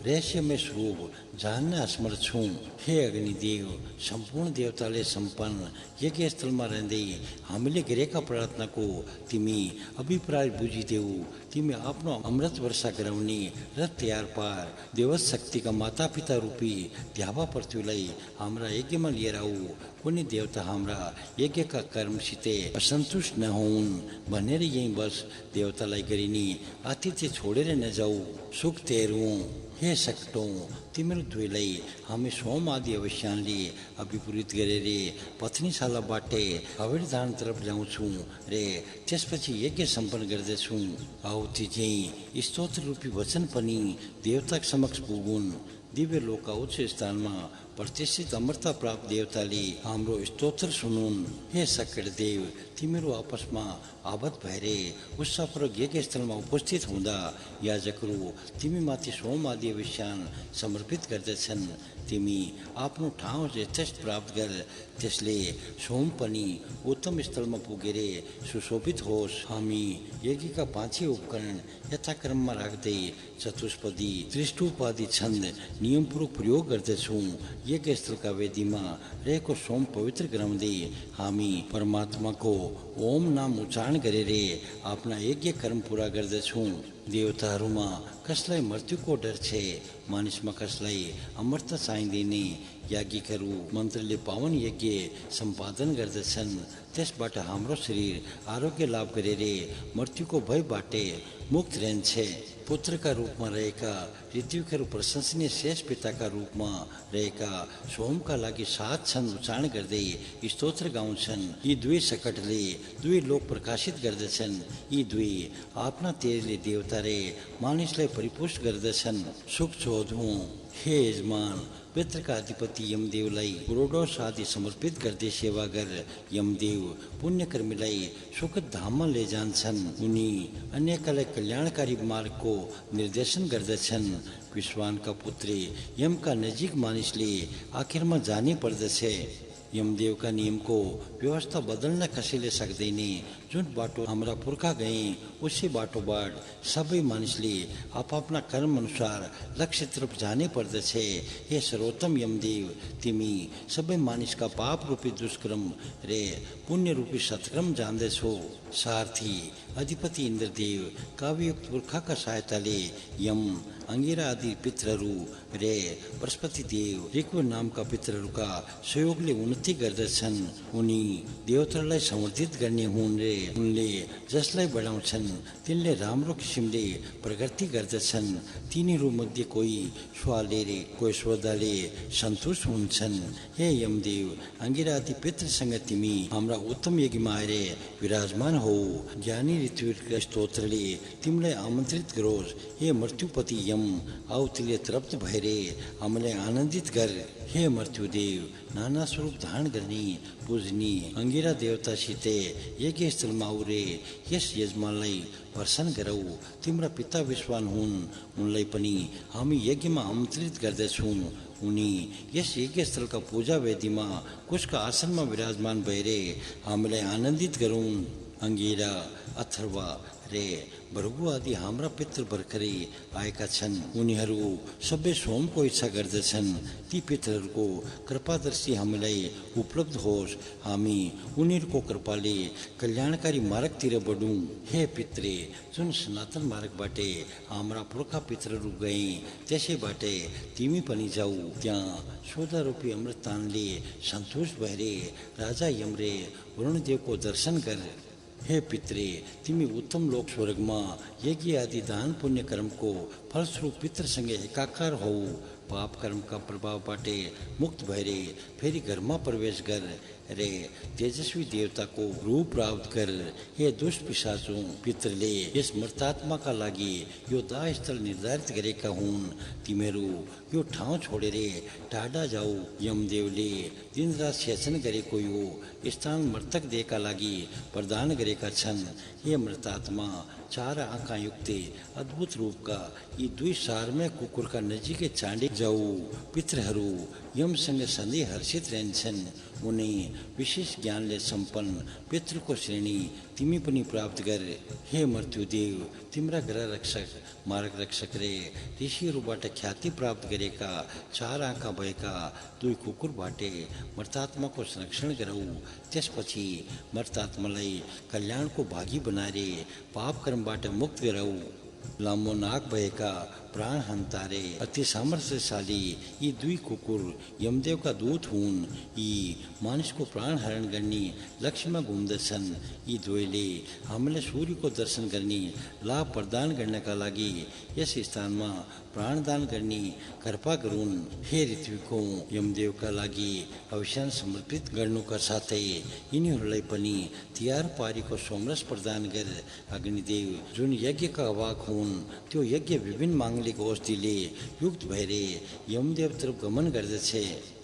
रहस्यमय स्वरूप जान्न असमर्थ छौँ। हे अग्निदेव, सम्पूर्ण देवताले सम्पन्न यज्ञ स्थलमा रहँदै हामीले गरेका प्रार्थनाको तिमी अभिप्राय बुझिदेऊ। तिमी आफ्नो अमृत वर्षा गराउने र तयार पार देवशक्तिका मातापिता रूपी द्यावा पृथ्वीलाई हाम्रा यज्ञमा लिएर आऊ। कुनै देवता हाम्रा यज्ञका कर्मसित असन्तुष्ट नहुन् भनेर यही बस देवतालाई गरिने आतिथ्य छोडेर नजाऊ। सुख तेरौँ। हे सकटौँ, तिम्रो दुवैलाई हामी सोम आदि अवश्यानले अभिपूरित गरेर पत्नीशालाबाट हविर्दानतर्फ जाउँछौँ र त्यसपछि यज्ञ सम्पन्न गर्दछौँ। आहुति चाहिँ स्तोत्र रूपी वचन पनि देवता समक्ष पुगुन्। दिव्य लोकका उच्च स्थानमा प्रतिष्ठित अमरता प्राप्त देवताले हाम्रो स्तोत्र सुनुन्। हे सकट देव, तिमीहरू आपसमा आबद्ध भएर उत्साहपूर्वक यज्ञ स्थलमा उपस्थित हुँदा याजकहरू तिमीमाथि सोम आदि अभिशान समर्पित गर्दछन्। तिमी आफ्नो ठाउँ यथेष्ट प्राप्त गर, त्यसले सोम पनि उत्तम स्थलमा पुगेर सुशोभित होस्। हामी यज्ञका पाँचै उपकरण यथाक्रममा राख्दै चतुष्पदी त्रिष्टुपादी छन्द नियमपूर्वक प्रयोग गर्दछौँ। यज्ञ स्थलका वेदीमा रहेको सोम पवित्र गराउँदै हामी परमात्माको ओम नाम उच्चारण गरेर आफ्ना यज्ञ कर्म पूरा गर्दछौँ। देवताहरूमा कसलाई मृत्युको डर छ, मानिसमा कसलाई अमरता चाहिँदैन। याज्ञिकहरू मन्त्रले पावन यज्ञ सम्पादन गर्दछन्, त्यसबाट हाम्रो शरीर आरोग्य लाभ गरेर मृत्युको भयबाट मुक्त रहन्छ। पुत्रका रूपमा रहेका ऋत्विकहरू प्रशंसनीय शेष पिताका रूपमा रहेका सोमका लागि 7 छन्द उच्चारण गर्दै स्तोत्र गाउँछन्। यी दुई सकटले दुई लोक प्रकाशित गर्दछन्। यी दुई आफ्ना तेजले देवता र मानिसलाई परिपुष्ट गर्दछन्। सुख चोधौँ। हे यजमान, पितृका अधिपति यमदेवलाई पुरोडोष आदि समर्पित गर्दै सेवा गर। यमदेव पुण्यकर्मीलाई सुखद धाममा लैजान्छन्। उनी अन्यकालाई कल्याणकारी मार्गको निर्देशन गर्दछन्। विश्वानका पुत्री यमका नजिक मानिसले आखिरमा जानै पर्दछ। यमदेवका नियमको व्यवस्था बदल्न कसैले सक्दैन। जुन बाटो हाम्रा पुर्खा गए उसी बाटोबाट सबै मानिसले आफ्ना कर्म अनुसार लक्ष्यतर्फ जानै पर्दछ। हे सर्वोत्तम यमदेव, तिमी सबै मानिसका पाप रूपी दुष्कर्म र पुण्य रूपी सत्कर्म जान्दछौ। सारथी अधिपति इन्द्रदेव काव्ययुक्त पुर्खाका सहायताले यम, अंगिरा आदि पितृहरू र बृहस्पति देव ऋक्व नामका पितृहरूका सहयोगले उन्नति गर्दछन्। उनी देवतालाई समर्थित गर्ने हुन् र उनले जसलाई बढाउँछन् तिनले राम्रो किसिमले प्रगति गर्दछन्। तिनीहरू मध्ये कोही स्वाले र कोही स्वदाले सन्तुष्ट हुन्छन्। हे यमदेव, अंगिरा आदि पितृसँग तिमी हाम्रा उत्तम यज्ञमा आएर विराजमान हौ। ज्ञानी ऋत्विक स्तोत्रले तिमीलाई आमन्त्रित गरोस्। हे मृत्युपति यम, आहुतिले तृप्त भएर हामीलाई आनन्दित गर। हे मृत्युदेव, नाना स्वरूप धारण गर्ने पूजनी अंगिरा देवतासित यज्ञ स्थलमा आऊ रे यस यजमानलाई प्रसन्न गराऊ। तिम्रा पिता विश्वान हुन्, उनलाई पनि हामी यज्ञमा आमन्त्रित गर्दछौँ। उनी यस यज्ञ स्थलका पूजा वेदीमा कुशका आसनमा विराजमान भएर हामीलाई आनन्दित गरून्। अंगिरा, अथर्वा र भृगु आदि हाम्रा पितृ भर्खरै आएका छन्। उनीहरू सबै सोमको इच्छा गर्दछन्। ती पितृहरूको कृपादर्शी हामीलाई उपलब्ध होस्। हामी उनीहरूको कृपाले कल्याणकारी मार्गतिर बढौँ। हे पितृ, जुन सनातन मार्गबाट हाम्रा पुर्खा पितृहरू गए त्यसैबाट तिमी पनि जाऊ। त्यहाँ सोधारूपी अमृतानले सन्तुष्ट भएर राजा यम र वरुणदेवको दर्शन गर। हे पितृ, तिमी उत्तम लोक स्वर्गमा यज्ञ आदि दान पुण्य कर्मको फलस्वरूप पितृसँग एकाकार हौ। पाप कर्मका प्रभावबाट मुक्त भएर फेरि घरमा प्रवेश गर र तेजस्वी देवताको रूप प्राप्त कर। हे दुष्ट पिशाचों, पितृले यस मृतात्माका लागि यो दाह स्थल निर्धारित गरेका हुन्। तिमीहरू यो ठाउँ छोडेर टाढा जाऊ। यमदेवले दिनरात सेचन गरेको यो स्थान मृतक देहका लागि प्रदान गरेका छन्। हे मृतात्मा, 4 आँखा युक्त अद्भुत रूपका यी दुई सारमय कुकुरका नजिकै चाँडै जाऊ। पितृहरू यमसँग सधैँ हर्षित रहन्छन्। उनी विशेष ज्ञानले सम्पन्न पितृको श्रेणी तिमी पनि प्राप्त गर। हे मृत्युदेव, तिम्रा ग्रह रक्षक मार्गरक्षक रे ऋषिहरूबाट ख्याति प्राप्त गरेका 4 आँखा भएका 2 कुकुरबाटे मर्तात्माको संरक्षण गरौ। त्यसपछि मर्तात्मालाई कल्याणको भागी बनाएर पाप कर्मबाट मुक्त गरौ। लामो नाक भएका प्राण हन्तारे अति सामर्थ्यशाली यी 2 कुकुर यमदेवका दूत हुन्। यी मानिसको प्राण हरण गर्ने लक्ष्यमा घुम्दछन्। यी दुवैले हामीलाई सूर्यको दर्शन गर्ने लाभ प्रदान गर्नका लागि यस स्थानमा प्राणदान गर्ने कृपा गरून्। हे ऋत्विको, यमदेवका लागि अवसान समर्पित गर्नुका साथै यिनीहरूलाई पनि तयार पारेको सोमरस प्रदान गर। अग्निदेव जुन यज्ञका वाहक हुन्, त्यो यज्ञ विभिन्न माङ्गलिक औषधिले युक्त भएर यमदेव तर्फ गमन गर्दछ।